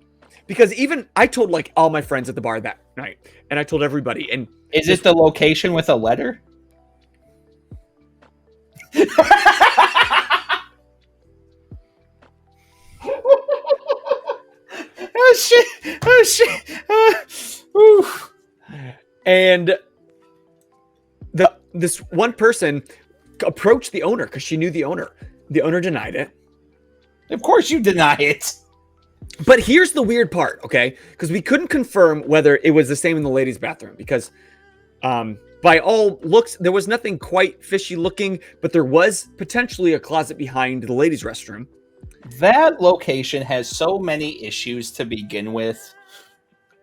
Because even I told like all my friends at the bar that night, and I told everybody. And
is it the location with a letter? Oh shit! Oh shit!
And this one person approached the owner because she knew the owner. The owner denied it.
Of course, you deny it.
But here's the weird part, okay? Because we couldn't confirm whether it was the same in the ladies' bathroom because by all looks, there was nothing quite fishy looking, but there was potentially a closet behind the ladies' restroom.
That location has so many issues to begin with.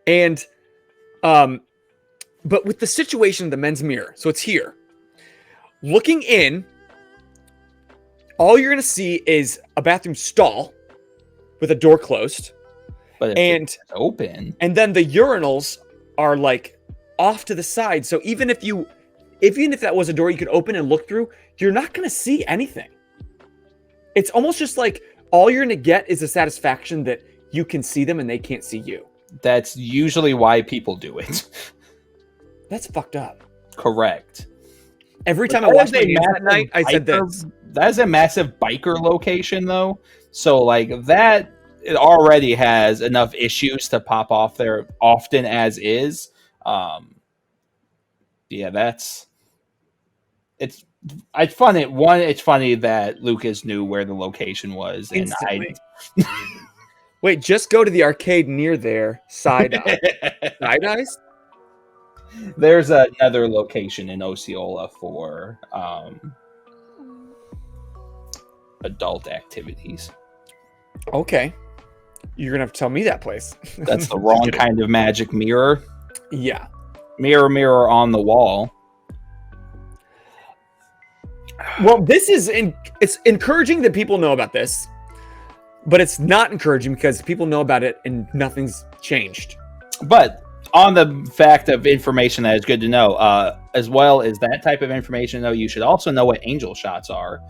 And, but with the situation of the men's mirror, so it's here. Looking in, all you're going to see is a bathroom stall with a door closed,
but it's open,
and then the urinals are like off to the side. So even if that was a door you could open and look through, you're not going to see anything. It's almost just like all you're going to get is a satisfaction that you can see them and they can't see you.
That's usually why people do it.
That's fucked up.
Correct.
Every time I watched my games that night, I said this.
That is a massive biker location, though. So, like, that it already has enough issues to pop off there often as is. Yeah, it's funny. One, it's funny that Lucas knew where the location was, and
Wait, just go to the arcade near there. Side eye. Side eyes?
There's another location in Osceola for adult activities.
Okay. You're going to have to tell me that place.
That's the wrong kind of magic mirror.
Yeah.
Mirror, mirror on the wall.
Well, this is it's encouraging that people know about this, but it's not encouraging because people know about it and nothing's changed.
But on the fact of information that is good to know, as well as that type of information, though, you should also know what angel shots are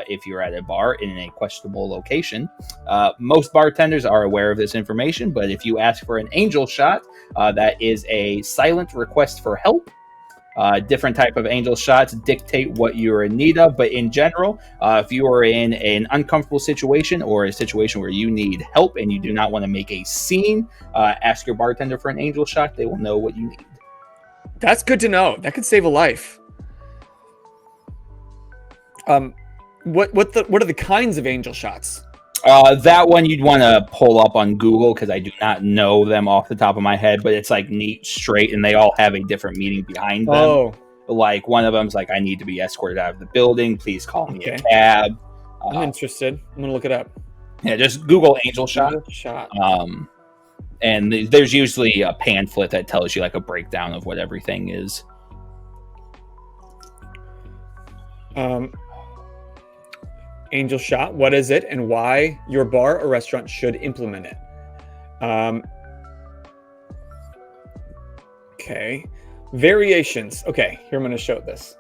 if you're at a bar in a questionable location. Most bartenders are aware of this information, but if you ask for an angel shot, that is a silent request for help. Different type of angel shots dictate what you're in need of, but in general, if you are in an uncomfortable situation or a situation where you need help and you do not want to make a scene, ask your bartender for an angel shot. They will know what you need.
That's good to know. That could save a life. What are the kinds of angel shots?
That one you'd want to pull up on Google because I do not know them off the top of my head, but it's like neat, straight, and they all have a different meaning behind them.
Oh.
Like one of them's like, I need to be escorted out of the building. Please call me a cab.
I'm interested. I'm going to look it up.
Yeah, just Google angel shot. And there's usually a pamphlet that tells you like a breakdown of what everything is.
Angel shot, what is it and why your bar or restaurant should implement it? Okay. Variations. Okay, here I'm going to show this.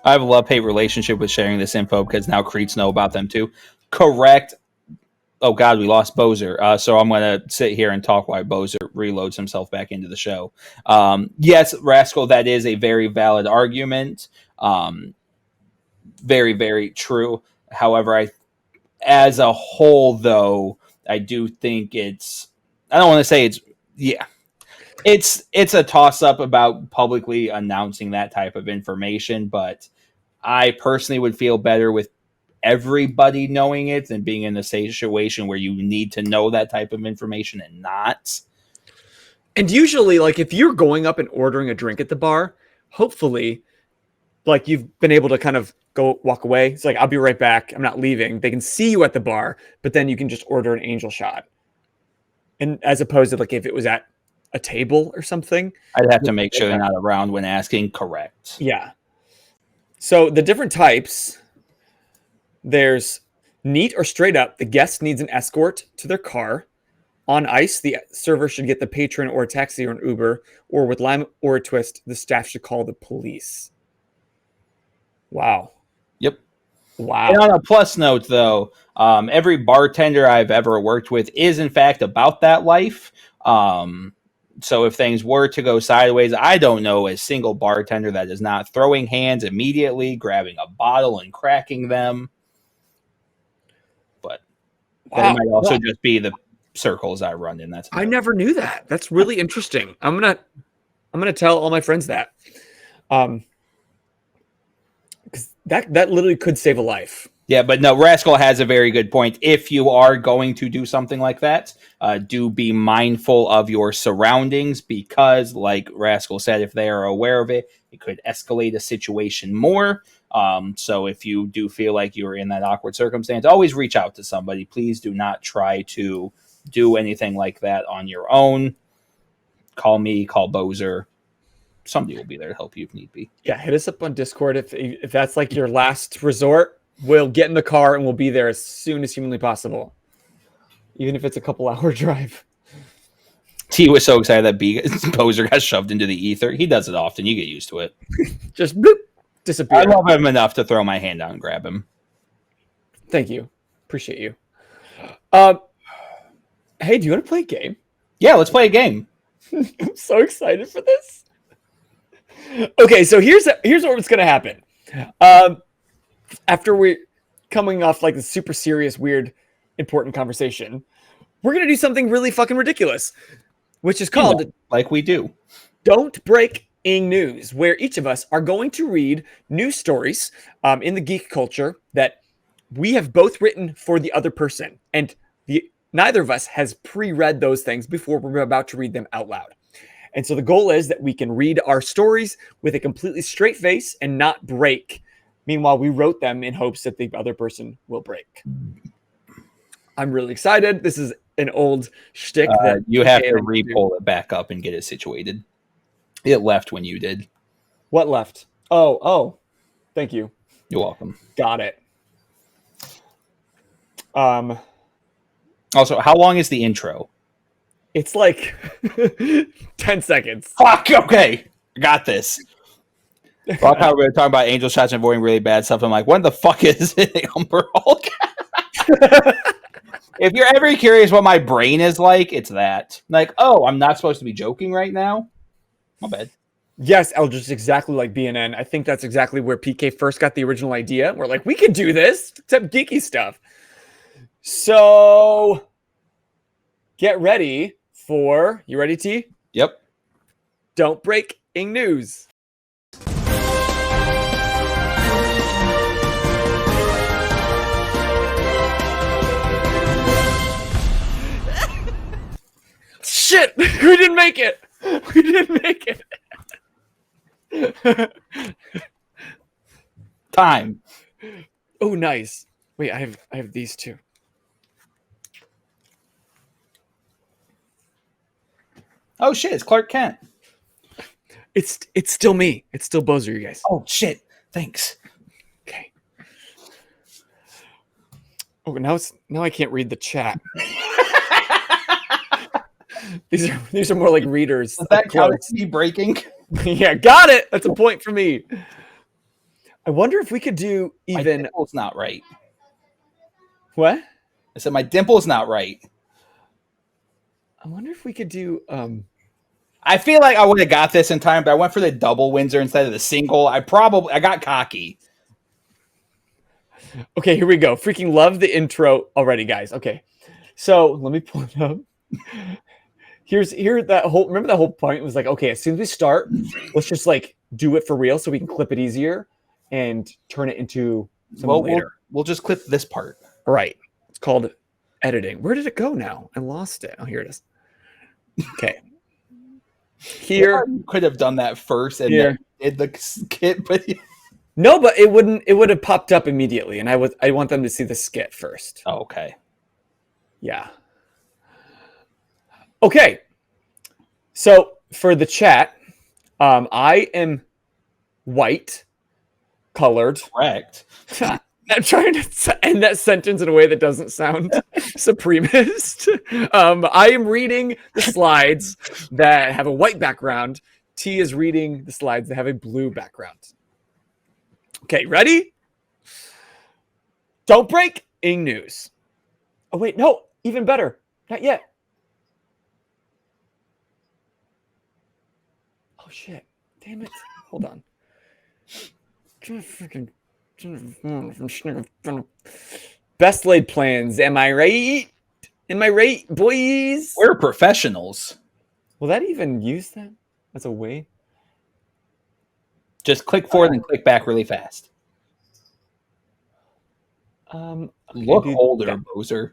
I have a love-hate relationship with sharing this info because now creeps know about them too. Correct. Oh God, we lost Boser. So I'm going to sit here and talk while Boser reloads himself back into the show. Yes, Rascal, that is a very valid argument. Very, very true. However, as a whole, though, I do think it's a toss-up about publicly announcing that type of information, but I personally would feel better with everybody knowing it than being in a situation where you need to know that type of information and not.
And usually, like, if you're going up and ordering a drink at the bar, hopefully, like, you've been able to kind of walk away. It's like, I'll be right back. I'm not leaving. They can see you at the bar, but then you can just order an angel shot. And as opposed to, like, if it was at a table or something.
I'd have to make sure they're not around when asking. Correct.
Yeah. So the different types, there's neat or straight up. The guest needs an escort to their car. On ice, the server should get the patron or a taxi or an Uber. Or with lime or a twist, the staff should call the police. Wow.
Yep.
Wow.
And on a plus note, though, every bartender I've ever worked with is, in fact, about that life. So if things were to go sideways, I don't know a single bartender that is not throwing hands immediately, grabbing a bottle and cracking them. But that might also just be the circles I run in. I
never knew that. That's really interesting. I'm gonna tell all my friends that. Because that literally could save a life. Yeah,
but no, Rascal has a very good point. If you are going to do something like that, do be mindful of your surroundings because, like Rascal said, if they are aware of it, it could escalate a situation more. So if you do feel like you're in that awkward circumstance, always reach out to somebody. Please do not try to do anything like that on your own. Call me, call Boser. Somebody will be there to help you if need be.
Yeah, hit us up on Discord if that's like your last resort. We'll get in the car and we'll be there as soon as humanly possible, even if it's a couple-hour drive.
T was so excited that Boser got shoved into the ether. He does it often. You get used to it.
Just bloop, disappear.
I love him enough to throw my hand down and grab him.
Thank you. Appreciate you. Hey, do you want to play a game?
Yeah, let's play a game.
I'm so excited for this. Okay, so here's what's going to happen. After we're coming off like the super serious, weird, important conversation, we're going to do something really fucking ridiculous, which is called
like we do.
Don't Break in News, where each of us are going to read news stories in the geek culture that we have both written for the other person, and neither of us has pre-read those things before we're about to read them out loud. And so the goal is that we can read our stories with a completely straight face and not break. Meanwhile, we wrote them in hopes that the other person will break. I'm really excited. This is an old shtick that
you have to re-pull it back up and get it situated. It left when you did.
What left? Oh, thank you.
You're welcome.
Got it.
Also, how long is the intro?
It's like 10 seconds.
Fuck, okay. I got this. Fuck how we're talking about angel shots and avoiding really bad stuff. I'm like, what the fuck is it? If you're ever curious what my brain is like, it's that. Like, oh, I'm not supposed to be joking right now? My bad.
Yes, Eldritch, exactly like BNN. I think that's exactly where PK first got the original idea. We're like, we could do this, except geeky stuff. So, get ready for, you ready, T?
Yep.
Don't break ing news. Shit, we didn't make it. We didn't make it.
Time.
Oh, nice. Wait, I have these two.
Oh shit, it's Clark Kent.
It's still me. It's still Boser, you guys.
Oh shit. Thanks.
Okay. Oh, now I can't read the chat. These are more like readers.
Does that count as me breaking?
Yeah, got it. That's a point for me. I wonder if we could do even.
My dimple's not right.
What?
I said my dimple's not right.
I wonder if we could do.
I feel like I would have got this in time, but I went for the double Windsor instead of the single. I got cocky.
Okay, here we go. Freaking love the intro already, guys. Okay, so let me pull it up. Remember that whole point was like, okay, as soon as we start, let's just like do it for real so we can clip it easier and turn it into something later.
We'll just clip this part.
All right. It's called editing. Where did it go now? I lost it. Oh, here it is. Okay. Here.
You could have done that first and then did the skit, but
no, but it would have popped up immediately, and I want them to see the skit first.
Oh, okay.
Yeah. Okay. So for the chat, I am white colored.
Correct.
I'm trying to end that sentence in a way that doesn't sound supremacist. I am reading the slides that have a white background. T is reading the slides that have a blue background. Okay, ready? Don't break ing news. Oh, wait, no, even better. Not yet. Oh, shit. Damn it. Hold on. Best laid plans. Am I right? Am I right, boys?
We're professionals.
Will that even use that as a way?
Just click forward and click back really fast.
Okay,
Look older, Boser.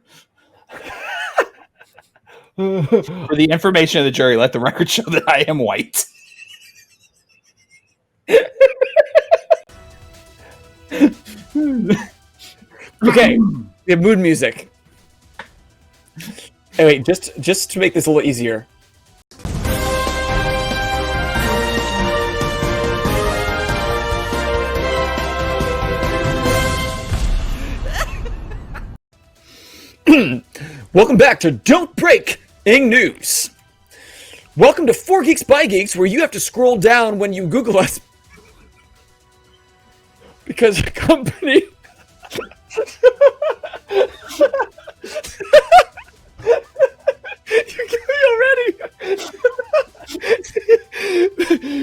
For the information of the jury, let the record show that I am white.
Okay, we have mood music. Hey, wait, just to make this a little easier. Welcome back to Don't Break Ing News. Welcome to 4 Geeks by Geeks, where you have to scroll down when you Google us because a company. You kill me already.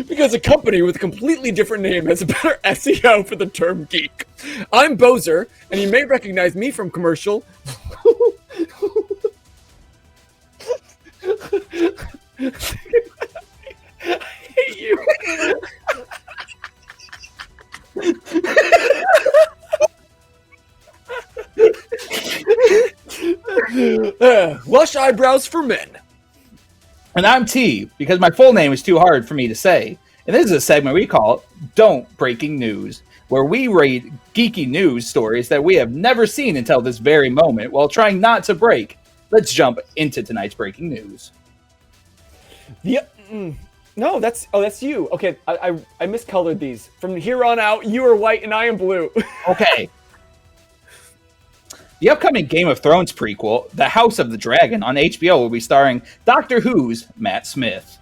Because a company with a completely different name has a better SEO for the term geek. I'm Boser, and you may recognize me from commercial. I hate you. Lush eyebrows for men.
And I'm T, because my full name is too hard for me to say. And this is a segment we call Don't Breaking News, where we read geeky news stories that we have never seen until this very moment while trying not to break. Let's jump into tonight's breaking news.
No, that's you. Okay, I miscolored these. From here on out, you are white and I am blue.
Okay. The upcoming Game of Thrones prequel, The House of the Dragon, on HBO will be starring Doctor Who's Matt Smith.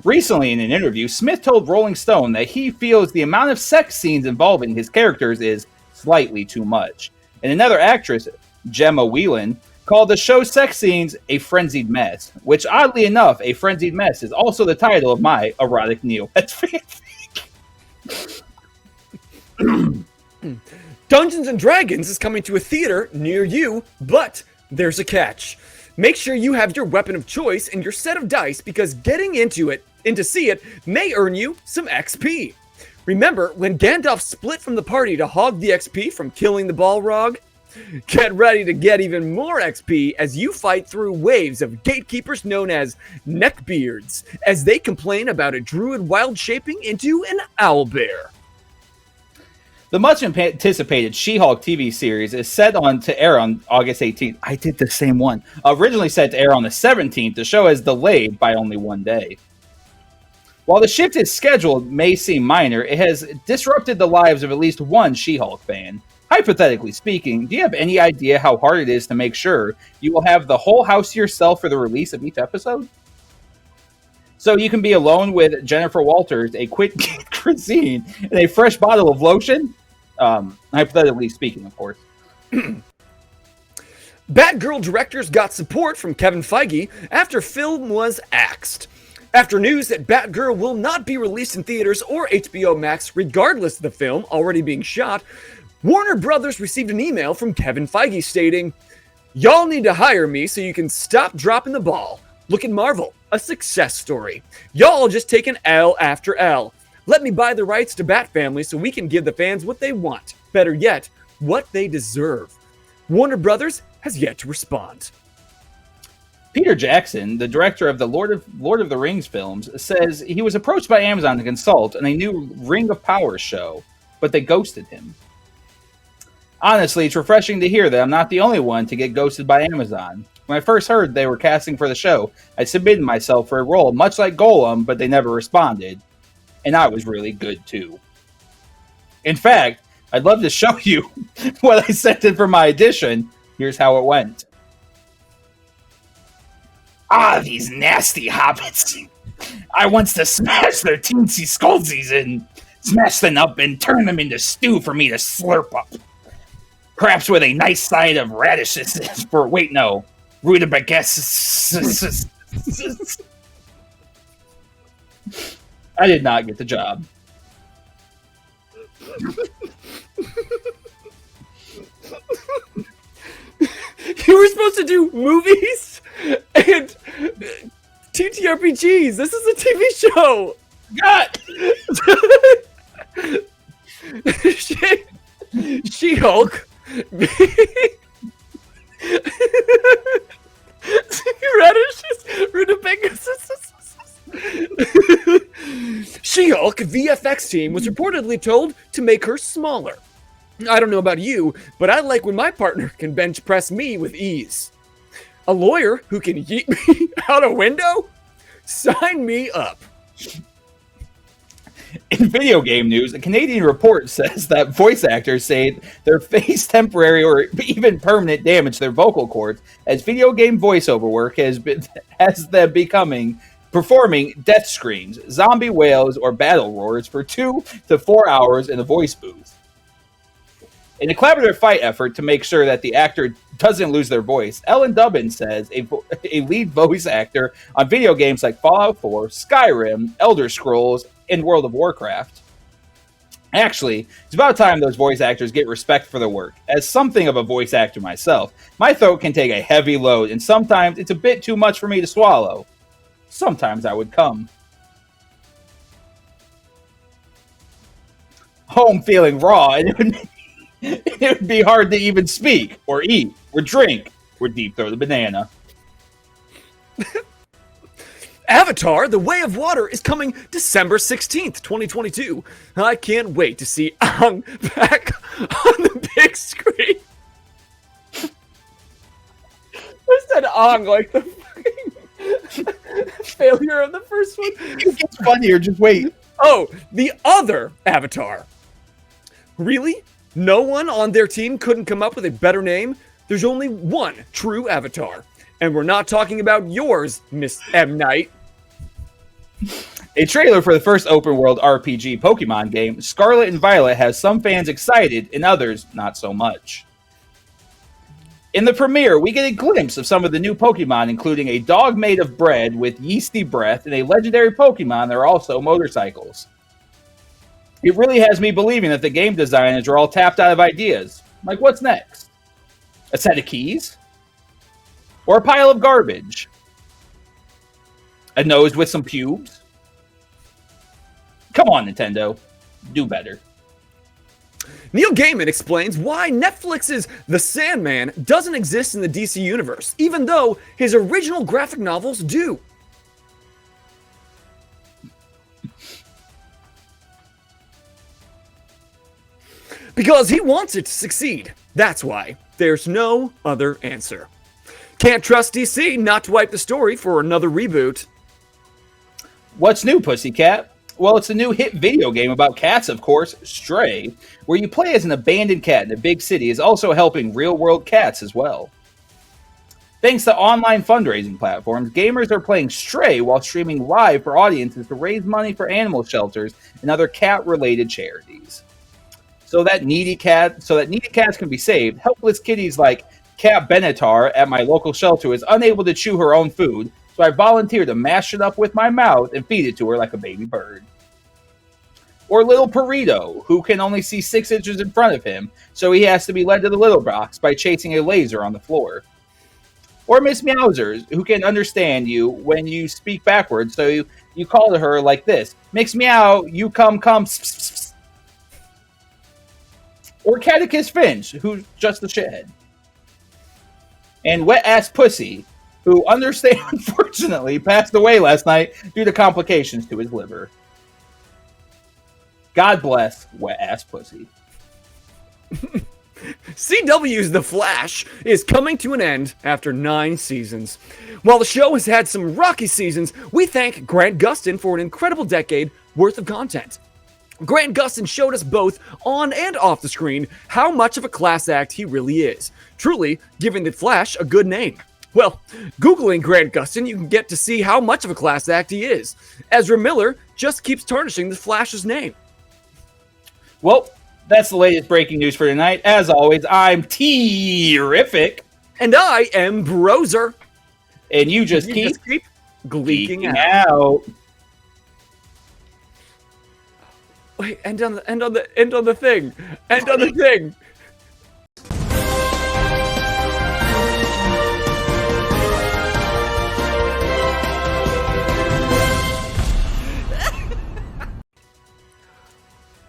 Recently, in an interview, Smith told Rolling Stone that he feels the amount of sex scenes involving his characters is slightly too much. And another actress, Gemma Whelan, called the show's sex scenes a frenzied mess, which, oddly enough, a frenzied mess is also the title of my erotic Neopets fanfic.
Dungeons and Dragons is coming to a theater near you, but there's a catch. Make sure you have your weapon of choice and your set of dice, because getting into see it may earn you some XP. Remember when Gandalf split from the party to hog the XP from killing the Balrog? Get ready to get even more XP as you fight through waves of gatekeepers known as neckbeards, as they complain about a druid wild shaping into an owlbear.
The much anticipated She-Hulk TV series is set to air on August 18th. I did the same one. Originally set to air on the 17th, the show is delayed by only one day. While the shift in schedule may seem minor, it has disrupted the lives of at least one She-Hulk fan. Hypothetically speaking, do you have any idea how hard it is to make sure you will have the whole house to yourself for the release of each episode? So you can be alone with Jennifer Walters, a quick cuisine, and a fresh bottle of lotion? Hypothetically speaking, of course.
Batgirl directors got support from Kevin Feige after film was axed. After news that Batgirl will not be released in theaters or HBO Max regardless of the film already being shot, Warner Brothers received an email from Kevin Feige stating, "Y'all need to hire me so you can stop dropping the ball. Look at Marvel, a success story. Y'all just take an L after L. Let me buy the rights to Bat Family so we can give the fans what they want. Better yet, what they deserve." Warner Brothers has yet to respond.
Peter Jackson, the director of the Lord of the Rings films, says he was approached by Amazon to consult on a new Ring of Power show, but they ghosted him. Honestly, it's refreshing to hear that I'm not the only one to get ghosted by Amazon. When I first heard they were casting for the show, I submitted myself for a role much like Golem, but they never responded. And I was really good too. In fact, I'd love to show you what I sent in for my audition. Here's how it went. Ah, these nasty hobbits. I wants to smash their teensy skullsies and smash them up and turn them into stew for me to slurp up. Perhaps with a nice side of radishes for, rutabagas. I did not get the job.
You were supposed to do movies and TTRPGs. This is a TV show.
God!
She-Hulk. Radishes, rutabagas. She-Hulk VFX team was reportedly told to make her smaller. I don't know about you, but I like when my partner can bench press me with ease. A lawyer who can yeet me out a window? Sign me up.
In video game news, a Canadian report says that voice actors say they face temporary or even permanent damage to their vocal cords as video game voiceover work has them performing death screams, zombie wails, or battle roars for 2 to 4 hours in a voice booth. In a collaborative fight effort to make sure that the actor doesn't lose their voice, Ellen Dubbin says a lead voice actor on video games like Fallout 4, Skyrim, Elder Scrolls, and World of Warcraft. Actually, it's about time those voice actors get respect for their work. As something of a voice actor myself, my throat can take a heavy load, and sometimes it's a bit too much for me to swallow. Sometimes I would come home feeling raw, and it would be hard to even speak, or eat, or drink. or Deep Throw the Banana.
Avatar: The Way of Water is coming December 16th, 2022. I can't wait to see Aang back on the big screen. I said Aang like the fucking failure of the first one.
It gets funnier, just wait.
Oh, the other Avatar. Really? No one on their team couldn't come up with a better name? There's only one true Avatar. And we're not talking about yours, Miss M. Night.
A trailer for the first open world RPG Pokemon game, Scarlet and Violet, has some fans excited and others not so much. In the premiere, we get a glimpse of some of the new Pokemon, including a dog made of bread with yeasty breath and a legendary Pokemon that are also motorcycles. It really has me believing that the game designers are all tapped out of ideas. Like, what's next? A set of keys? Or a pile of garbage? A nose with some pubes? Come on, Nintendo. Do better.
Neil Gaiman explains why Netflix's The Sandman doesn't exist in the DC universe, even though his original graphic novels do. Because he wants it to succeed. That's why. There's no other answer. Can't trust DC not to wipe the story for another reboot.
What's new, Pussycat? Well, it's a new hit video game about cats, of course, Stray, where you play as an abandoned cat in a big city, is also helping real-world cats as well. Thanks to online fundraising platforms, gamers are playing Stray while streaming live for audiences to raise money for animal shelters and other cat-related charities. So that needy cats can be saved, helpless kitties like Cat Benatar at my local shelter is unable to chew her own food, so I volunteer to mash it up with my mouth and feed it to her like a baby bird. Or little Perito, who can only see 6 inches in front of him, so he has to be led to the little box by chasing a laser on the floor. Or Miss Meowsers, who can understand you when you speak backwards, so you call to her like this: Mix Meow, you come, pss, pss, pss. Or Catechus Finch, who's just a shithead. And Wet Ass Pussy, who, unfortunately, passed away last night due to complications to his liver. God bless Wet Ass Pussy.
CW's The Flash is coming to an end after 9 seasons. While the show has had some rocky seasons, we thank Grant Gustin for an incredible decade worth of content. Grant Gustin showed us both on and off the screen how much of a class act he really is, truly giving The Flash a good name. Well, Googling Grant Gustin, you can get to see how much of a class act he is. Ezra Miller just keeps tarnishing The Flash's name.
Well, that's the latest breaking news for tonight. As always, I'm Terrific.
And I am Boser.
And you just keep
gleeking
out.
Wait, end on the thing. End on the thing.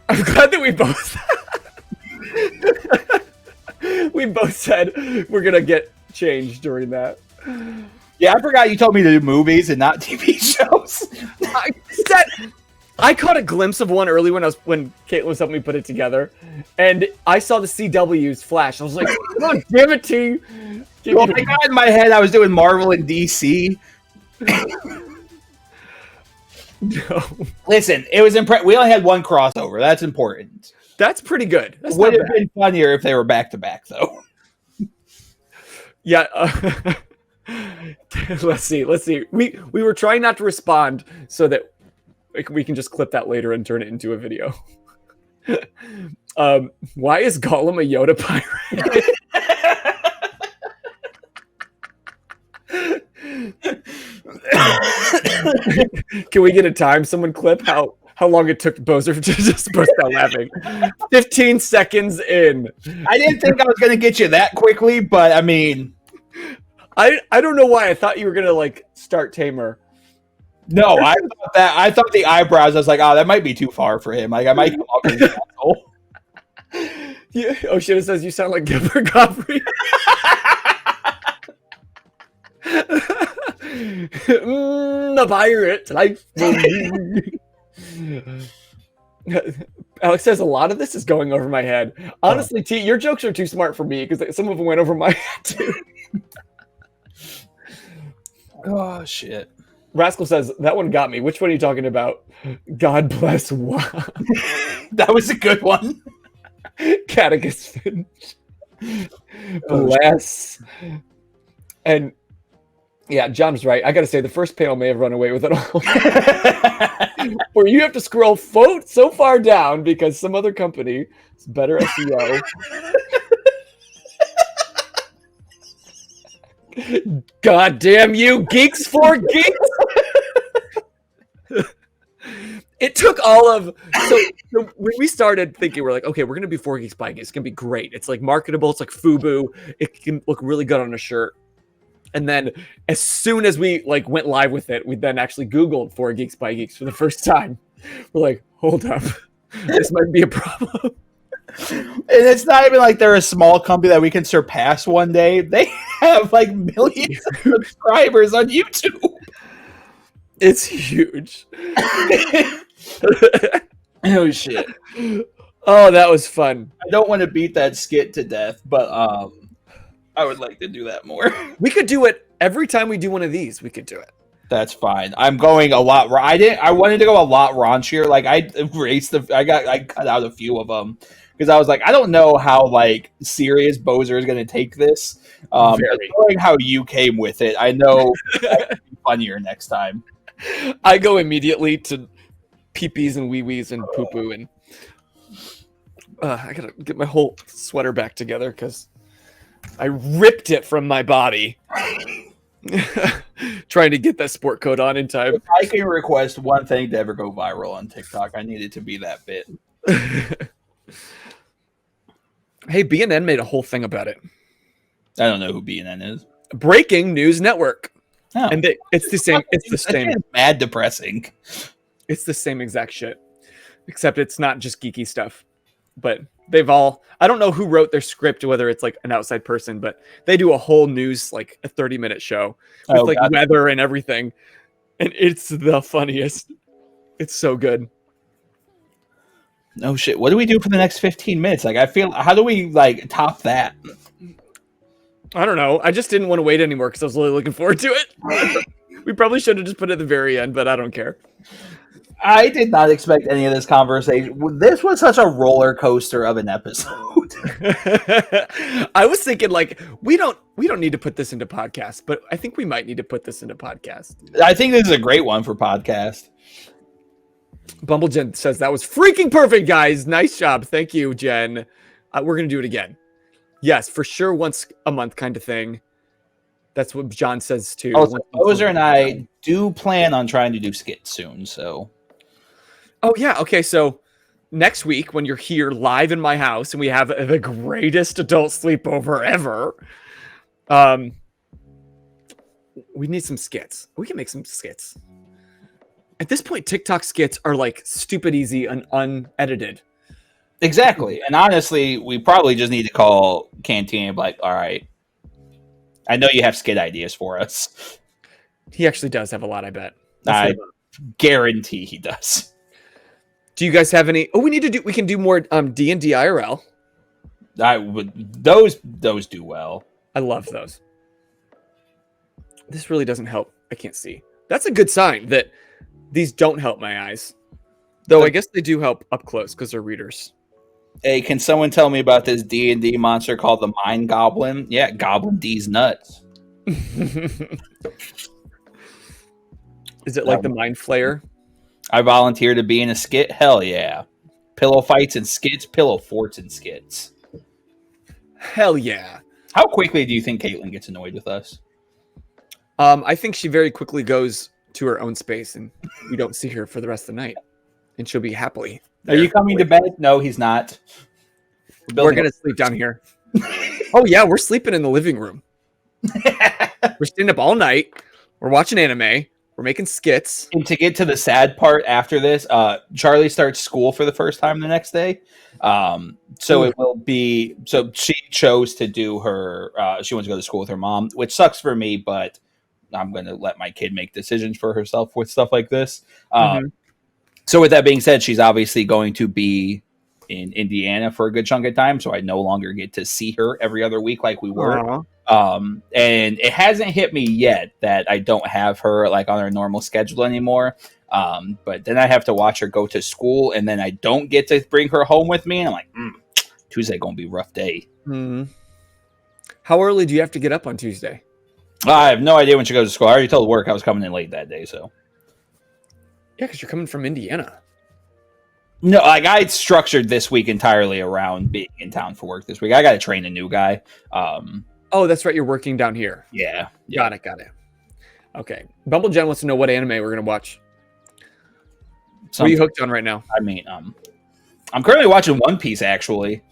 I'm glad that we both said we're gonna get changed during that.
Yeah, I forgot you told me to do movies and not TV shows.
I caught a glimpse of one early when Caitlin was helping me put it together, and I saw the CW's Flash. I was like, "Oh, damn it, T!"
Well, I got in my head I was doing Marvel and DC.
No.
Listen, it was we only had one crossover. That's important.
That's pretty good.
It would have been funnier if they were back to back, though.
Yeah. Let's see. We were trying not to respond so that we can just clip that later and turn it into a video. Why is Gollum a Yoda pirate? Can we get a time? Someone clip how long it took Boser to just burst out laughing. 15 seconds in.
I didn't think I was going to get you that quickly, but I mean,
I don't know why I thought you were going to start Tamer.
No, I thought the eyebrows. I was like, oh, that might be too far for him. Like I might come off as an asshole.
Yeah. Oh shit! It says you sound like Gilbert Gottfried. The pirate life. Alex says a lot of this is going over my head. Honestly, T, your jokes are too smart for me because some of them went over my head too.
Oh shit!
Rascal says that one got me. Which one are you talking about? God bless what?
That was a good one.
Catechus Finch. Bless. And yeah, John's right. I gotta say, the first panel may have run away with it all. Where you have to scroll so far down because some other company is better SEO. God damn you, Geeks for Geeks! It took all of so when we started thinking, we're like, okay, we're gonna be 4 Geeks by Geeks. It's gonna be great. It's like marketable. It's like FUBU. It can look really good on a shirt. And then as soon as we like went live with it, we then actually Googled 4 Geeks by Geeks for the first time. We're like, hold up, this might be a problem.
And it's not even like they're a small company that we can surpass one day. They have like millions of subscribers on YouTube.
It's huge.
Oh shit.
Oh, that was fun.
I don't want to beat that skit to death, but I would like to do that more.
We could do it every time we do one of these. We could do it.
That's fine. I'm going a lot. I wanted to go a lot raunchier. Like I cut out a few of them because I was like, I don't know how like serious Boser is going to take this. Knowing how you came with it, I know that'll be funnier next time.
I go immediately to pee-pees and wee-wees and poo-poo, and I gotta get my whole sweater back together because I ripped it from my body. Trying to get that sport coat on in time.
If I can request one thing to ever go viral on TikTok, I need it to be that bit.
Hey, BNN made a whole thing about it.
I don't know who BNN is.
Breaking News Network. Oh. And it's the same. It's the same.
Mad depressing.
It's the same exact shit, except it's not just geeky stuff. But they've all. I don't know who wrote their script, whether it's like an outside person, but they do a whole news, like a 30-minute show with like weather and everything, and it's the funniest. It's so good.
No shit. What do we do for the next 15 minutes? Like, I feel. How do we like top that?
I don't know. I just didn't want to wait anymore because I was really looking forward to it. We probably should have just put it at the very end, but I don't care.
I did not expect any of this conversation. This was such a roller coaster of an episode.
I was thinking like we don't need to put this into podcast, but I think we might need to put this into podcast.
I think this is a great one for podcast.
Bumblejen says that was freaking perfect, guys. Nice job. Thank you, Jen. We're gonna do it again. Yes, for sure. Once a month kind of thing. That's what John says too.
Oh, so Boser and I do plan on trying to do skits soon. So,
oh yeah, okay. So next week when you're here live in my house and we have the greatest adult sleepover ever, we need some skits. We can make some skits. At this point, TikTok skits are like stupid easy and unedited.
Exactly. And honestly, we probably just need to call Canteen and be like, all right, I know you have skit ideas for us.
He actually does have a lot, I bet.
I guarantee he does.
Do you guys have any? Oh, we can do more D&D IRL.
I would. Those do well.
I love those. This really doesn't help. I can't see. That's a good sign that these don't help my eyes. Though I guess they do help up close because they're readers.
Hey, can someone tell me about this D&D monster called the Mind Goblin? Yeah, Goblin D's nuts.
Is it like the Mind Flayer?
I volunteer to be in a skit? Hell yeah. Pillow fights and skits, pillow forts and skits.
Hell yeah.
How quickly do you think Caitlin gets annoyed with us?
I think she very quickly goes to her own space and we don't see her for the rest of the night. And she'll be happily.
Are you coming to bed? No, he's not.
We're going to sleep down here. Oh, yeah, we're sleeping in the living room. We're staying up all night. We're watching anime. We're making skits.
And to get to the sad part after this, Charlie starts school for the first time the next day. So it will be... So she chose to do her... she wants to go to school with her mom, which sucks for me, but I'm going to let my kid make decisions for herself with stuff like this.
Mm-hmm.
So with that being said, she's obviously going to be in Indiana for a good chunk of time. So I no longer get to see her every other week like we were. And it hasn't hit me yet that I don't have her like on our normal schedule anymore. But then I have to watch her go to school, and then I don't get to bring her home with me. And I'm like, Tuesday going to be a rough day.
Mm-hmm. How early do you have to get up on Tuesday?
I have no idea when she goes to school. I already told work I was coming in late that day. So
yeah, because you're coming from Indiana.
No, like I structured this week entirely around being in town for work this week. I got to train a new guy.
Oh, that's right. You're working down here.
Yeah.
Got it. Okay. Bumble Jen wants to know what anime we're going to watch. What are you hooked on right now?
I mean, I'm currently watching One Piece, actually.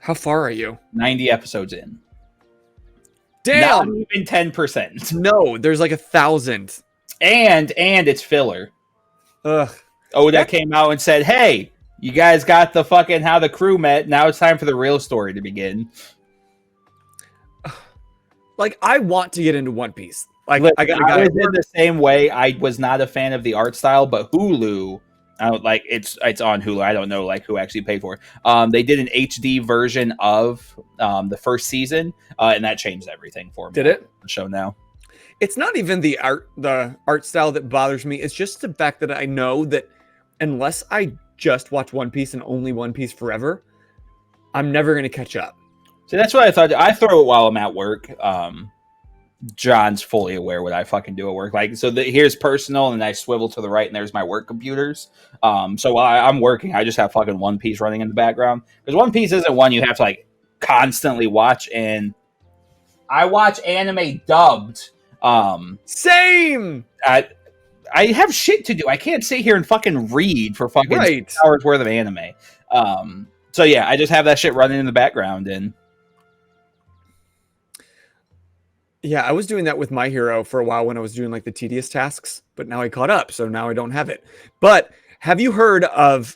How far are you?
90 episodes in.
Damn!
Not even 10%.
No, there's like 1,000.
And it's filler.
Ugh.
Oda came out and said, hey, you guys got the fucking how the crew met. Now it's time for the real story to begin.
Like, I want to get into One Piece. Like,
I was in the same way. I was not a fan of the art style, but Hulu, it's on Hulu. I don't know like who actually paid for it. They did an HD version of the first season, and that changed everything for me.
Did it?
The show now.
It's not even the art style that bothers me. It's just the fact that I know that unless I just watch One Piece and only One Piece forever, I'm never going to catch up.
So that's what I thought. I throw it while I'm at work. John's fully aware what I fucking do at work. Like, so here's personal, and I swivel to the right, and there's my work computers. So while I'm working, I just have fucking One Piece running in the background. Because One Piece isn't one you have to like constantly watch, and I watch anime dubbed.
Same.
I have shit to do. I can't sit here and fucking read for fucking 6 hours worth of anime. So yeah, I just have that shit running in the background. And
yeah, I was doing that with My Hero for a while when I was doing like the tedious tasks, but now I caught up, so now I don't have it. But have you heard of,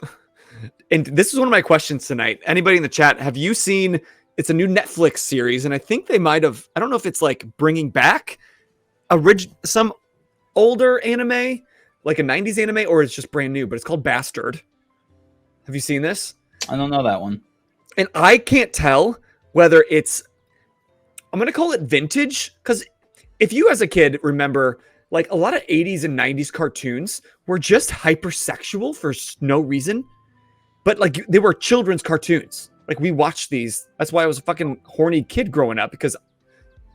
and this is one of my questions tonight, anybody in the chat, have you seen, it's a new Netflix series, and I think they might have, I don't know if it's like bringing back some older anime, like a 90s anime, or it's just brand new, but it's called Bastard. Have you seen this?
I don't know that one.
And I can't tell whether it's, I'm going to call it vintage, because if you as a kid remember, like a lot of 80s and 90s cartoons were just hypersexual for no reason, but like they were children's cartoons. Like we watched these. That's why I was a fucking horny kid growing up, because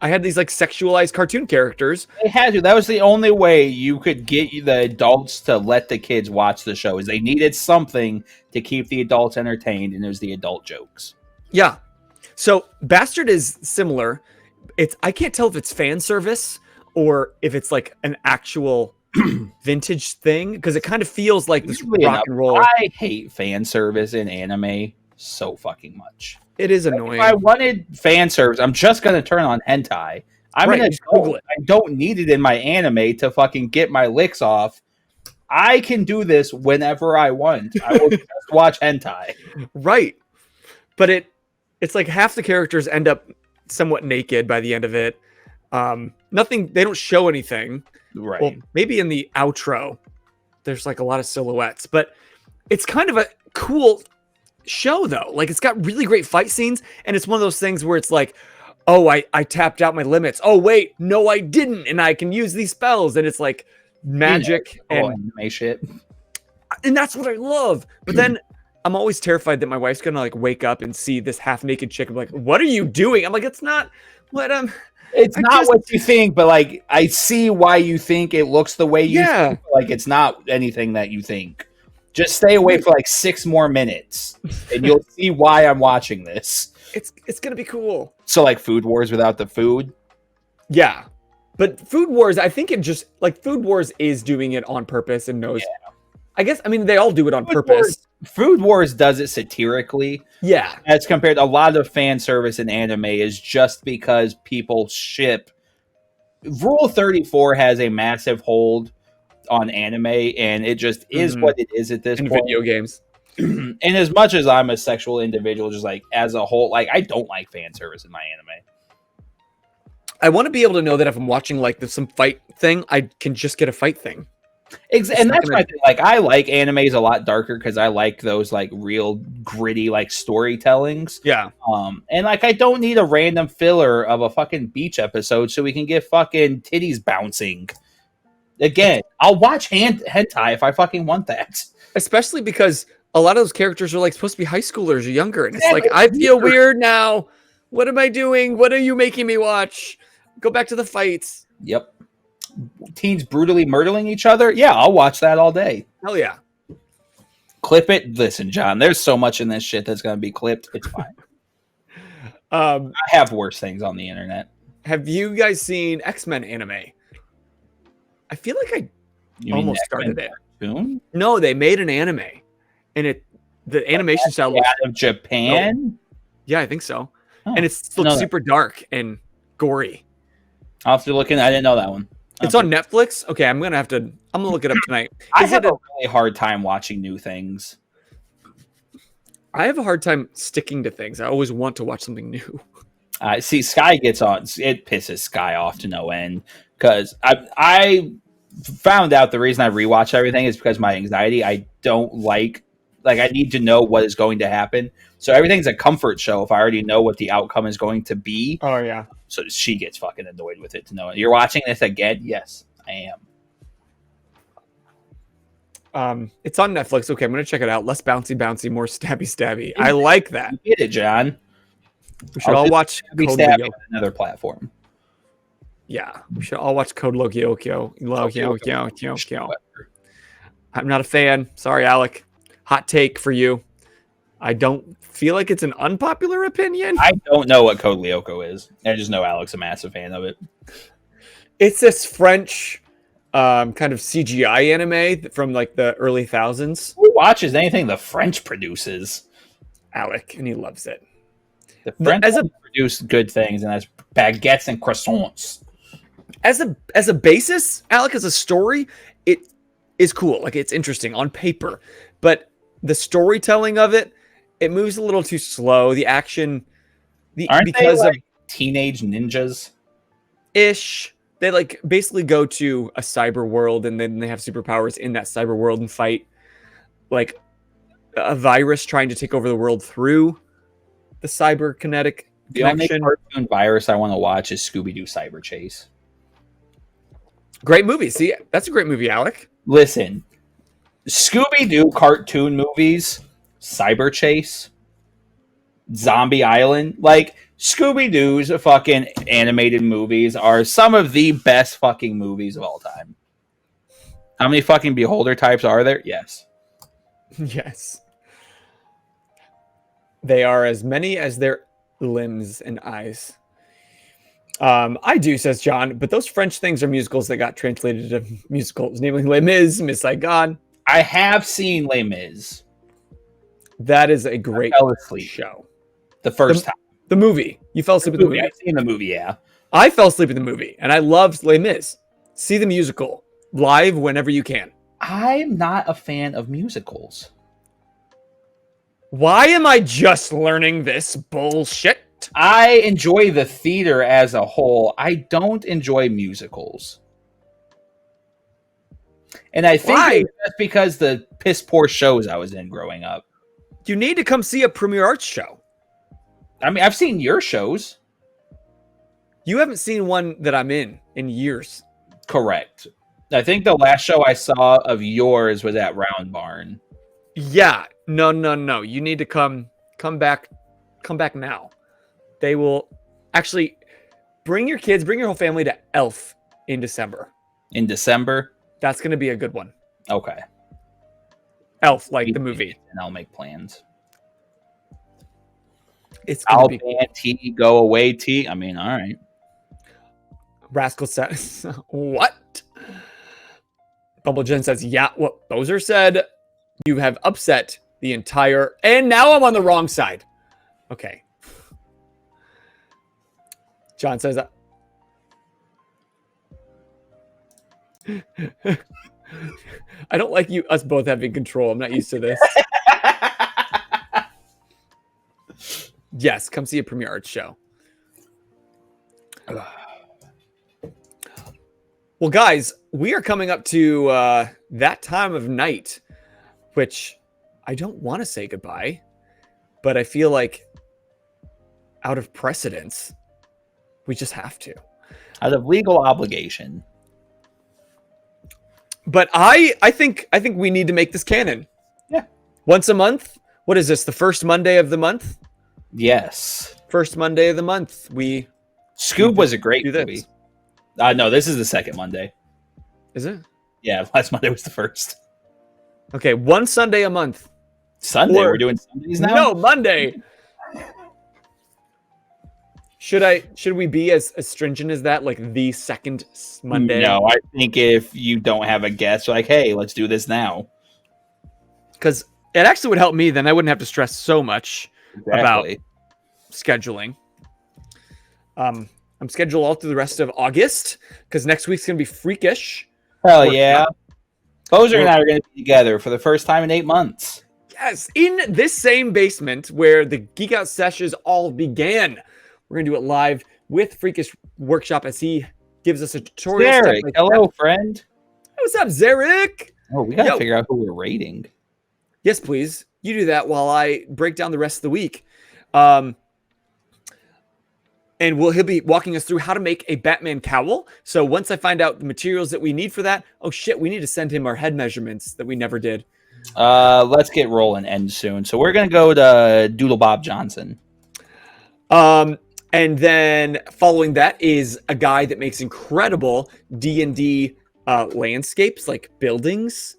I had these like sexualized cartoon characters.
They had to. That was the only way you could get the adults to let the kids watch the show, is they needed something to keep the adults entertained, and it was the adult jokes.
Yeah. So Bastard is similar. I can't tell if it's fan service or if it's like an actual vintage thing, because it kind of feels like this rock and roll.
I hate fan service in anime so fucking much.
It is annoying.
If I wanted fan service, I'm just going to turn on hentai. I'm going to Google it. I don't need it in my anime to fucking get my licks off. I can do this whenever I want. I will just watch hentai.
Right. But it's like half the characters end up somewhat naked by the end of it. Nothing, they don't show anything.
Right.
Well, maybe in the outro, there's like a lot of silhouettes, but it's kind of a cool show though. Like it's got really great fight scenes, and it's one of those things where it's like, oh, I tapped out my limits. Oh wait, no, I didn't, and I can use these spells, and it's like magic and
anime shit.
And that's what I love. But then I'm always terrified that my wife's gonna like wake up and see this half naked chick and be like, what are you doing? I'm like, it's not what
it's not what you think, but like I see why you think it looks the way you think. Like it's not anything that you think. Just stay away for like 6 more minutes, and you'll see why I'm watching this.
It's gonna be cool.
So like Food Wars without the food?
Yeah. But Food Wars, I think it just like Food Wars is doing it on purpose and knows. Yeah. I guess, I mean, they all do it on purpose.
Food Wars does it satirically.
Yeah.
As compared to a lot of fan service in anime is just because people ship. Rule 34 has a massive hold on anime, and it just is what it is at this point.
Video games.
And as much as I'm a sexual individual, just like as a whole, like I don't like fan service in my anime.
I want to be able to know that if I'm watching like some fight thing, I can just get a fight thing.
And that's my thing. Like, I like animes a lot darker because I like those like real gritty like storytellings.
Yeah.
And like I don't need a random filler of a fucking beach episode so we can get fucking titties bouncing. Again, I'll watch hentai if I fucking want that.
Especially because a lot of those characters are like supposed to be high schoolers or younger, and it's like I feel weird now. What am I doing? What are you making me watch? Go back to the fights.
Yep. Teens brutally murdering each other. Yeah, I'll watch that all day.
Hell yeah.
Clip it. Listen, John, there's so much in this shit that's going to be clipped. It's fine. I have worse things on the internet.
Have you guys seen X-Men anime? I feel like I almost started it.
Cartoon?
No, they made an anime, and the animation style looks
out of Japan.
No. Yeah, I think so.
Oh,
and it looks super dark and gory.
I'll have to look in. I didn't know that one.
It's on Netflix. Okay, I'm gonna look it up tonight.
I have a really hard time watching new things.
I have a hard time sticking to things. I always want to watch something new.
See, Sky gets on. It pisses Sky off to no end because I found out the reason I rewatch everything is because my anxiety. I don't like I need to know what is going to happen. So everything's a comfort show if I already know what the outcome is going to be.
Oh yeah.
So she gets fucking annoyed with it to know it. You're watching this again? Yes, I
am. It's on Netflix. Okay, I'm gonna check it out. Less bouncy, more stabby. I like that.
You get it, John.
We should all watch
Code Lyoko on another platform.
Yeah, we should all watch Code Lyoko. I'm not a fan. Sorry, Alec. Hot take for you. I don't feel like it's an unpopular opinion.
I don't know what Code Lyoko is. I just know Alec's a massive fan of it.
It's this French kind of CGI anime from like the early thousands.
Who watches anything the French produces?
Alec, and he loves it.
The French produce good things, and that's baguettes and croissants.
As a basis, Alec, as a story, it is cool. Like, it's interesting on paper, but the storytelling of it moves a little too slow. The action,
Aren't they like teenage ninjas?
Ish. They like basically go to a cyber world, and then they have superpowers in that cyber world and fight like a virus trying to take over the world through the cyber kinetic connection.
The only cartoon virus I want to watch is Scooby-Doo Cyber Chase.
Great movie. See, that's a great movie, Alec.
Listen, Scooby-Doo cartoon movies, Cyber Chase, Zombie Island, like Scooby-Doo's fucking animated movies are some of the best fucking movies of all time. How many fucking Beholder types are there? Yes.
Yes. They are as many as their limbs and eyes. I do, says John, but those French things are musicals that got translated to musicals, namely Les Mis, Miss Saigon.
I have seen Les Mis.
That is a great show.
The first time.
The movie. You fell asleep with the movie.
I've seen the movie, yeah.
I fell asleep in the movie, and I loved Les Mis. See the musical live whenever you can.
I'm not a fan of musicals.
Why am I just learning this bullshit?
I enjoy the theater as a whole. I don't enjoy musicals. And I think that's because the piss poor shows I was in growing up.
You need to come see a premiere arts show.
I mean, I've seen your shows.
You haven't seen one that I'm in years.
Correct. I think the last show I saw of yours was at Round Barn.
Yeah. No. You need to come back now. They will actually bring your kids, bring your whole family to Elf in December.
In December?
That's going to be a good one.
Okay.
Elf, like the movie.
And I'll make plans.
It's going to be
ban T, go away T. I mean, all right.
Rascal says, what? Bumblejen says, yeah, what Boser said. You have upset the entire... And now I'm on the wrong side. Okay. John says that. I don't like us both having control. I'm not used to this. Yes, come see a premiere arts show. Well, guys, we are coming up to that time of night, which I don't want to say goodbye, but I feel like out of precedence, we just have to.
Out of legal obligation.
But I think we need to make this canon.
Yeah.
Once a month. What is this? The first Monday of the month?
Yes.
First Monday of the month.
Scoob was a great
do
movie.
this.
No, this is the second Monday.
Is it?
Yeah, last Monday was the first.
Okay, one Sunday a month.
Sunday? We're doing Sundays now?
No, Monday. Should we be as stringent as that? Like the second Monday?
No, I think if you don't have a guest, like, hey, let's do this now.
Because it actually would help me. Then I wouldn't have to stress so much about scheduling. I'm scheduled all through the rest of August because next week's gonna be freakish.
Hell yeah. Boser and I are going to be together for the first time in 8 months.
Yes, in this same basement where the Geek Out sessions all began. We're going to do it live with Freakish Workshop as he gives us a tutorial.
Zarek, hello, friend.
Hey, what's up, Zarek?
Oh, we got to figure out who we're rating.
Yes, please. You do that while I break down the rest of the week. And he'll be walking us through how to make a Batman cowl. So once I find out the materials that we need for that, oh shit, we need to send him our head measurements that we never did.
Let's get rolling end soon. So we're going to go to Doodle Bob Johnson.
And then following that is a guy that makes incredible D&D landscapes, like buildings.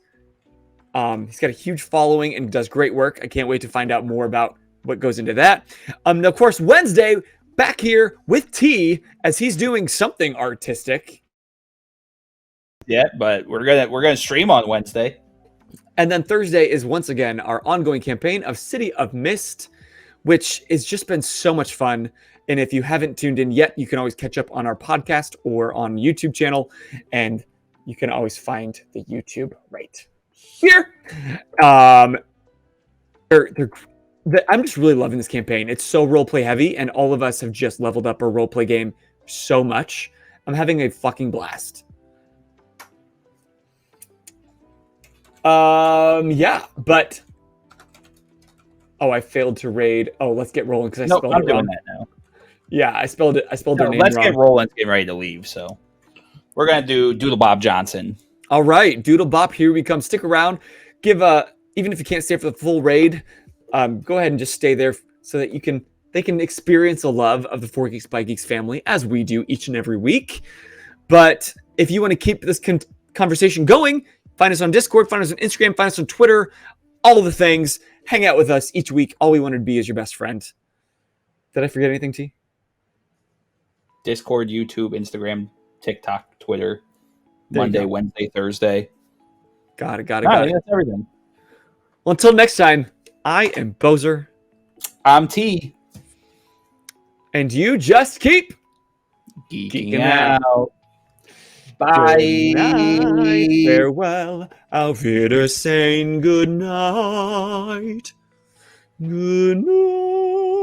He's got a huge following and does great work. I can't wait to find out more about what goes into that. And of course, Wednesday, back here with T as he's doing something artistic.
Yeah, but we're gonna stream on Wednesday.
And then Thursday is once again our ongoing campaign of City of Mist, which has just been so much fun. And if you haven't tuned in yet, you can always catch up on our podcast or on YouTube channel. And you can always find the YouTube right here. I'm just really loving this campaign. It's so roleplay heavy, and all of us have just leveled up our roleplay game so much. I'm having a fucking blast. Yeah, but I failed to raid. Oh, let's get rolling because I spelled it wrong.
I'm doing that now.
Yeah, I spelled their name
let's
wrong.
Get rolling. Get ready to leave. So we're gonna do Doodle Bob Johnson.
All right, Doodle Bob, here we come. Stick around. Even if you can't stay for the full raid, go ahead and just stay there so that they can experience the love of the 4 Geeks by Geeks family as we do each and every week. But if you want to keep this conversation going, find us on Discord, find us on Instagram, find us on Twitter, all of the things. Hang out with us each week. All we want to be is your best friend. Did I forget anything, T?
Discord, YouTube, Instagram, TikTok, Twitter,
There you
Monday,
go.
Wednesday, Thursday.
Got it.
That's everything.
Well, until next time, I am Boser.
I'm T.
And you just keep
Geeking out.
Bye.
Good night.
Farewell. Auf Wiedersehen. Good night. Good night.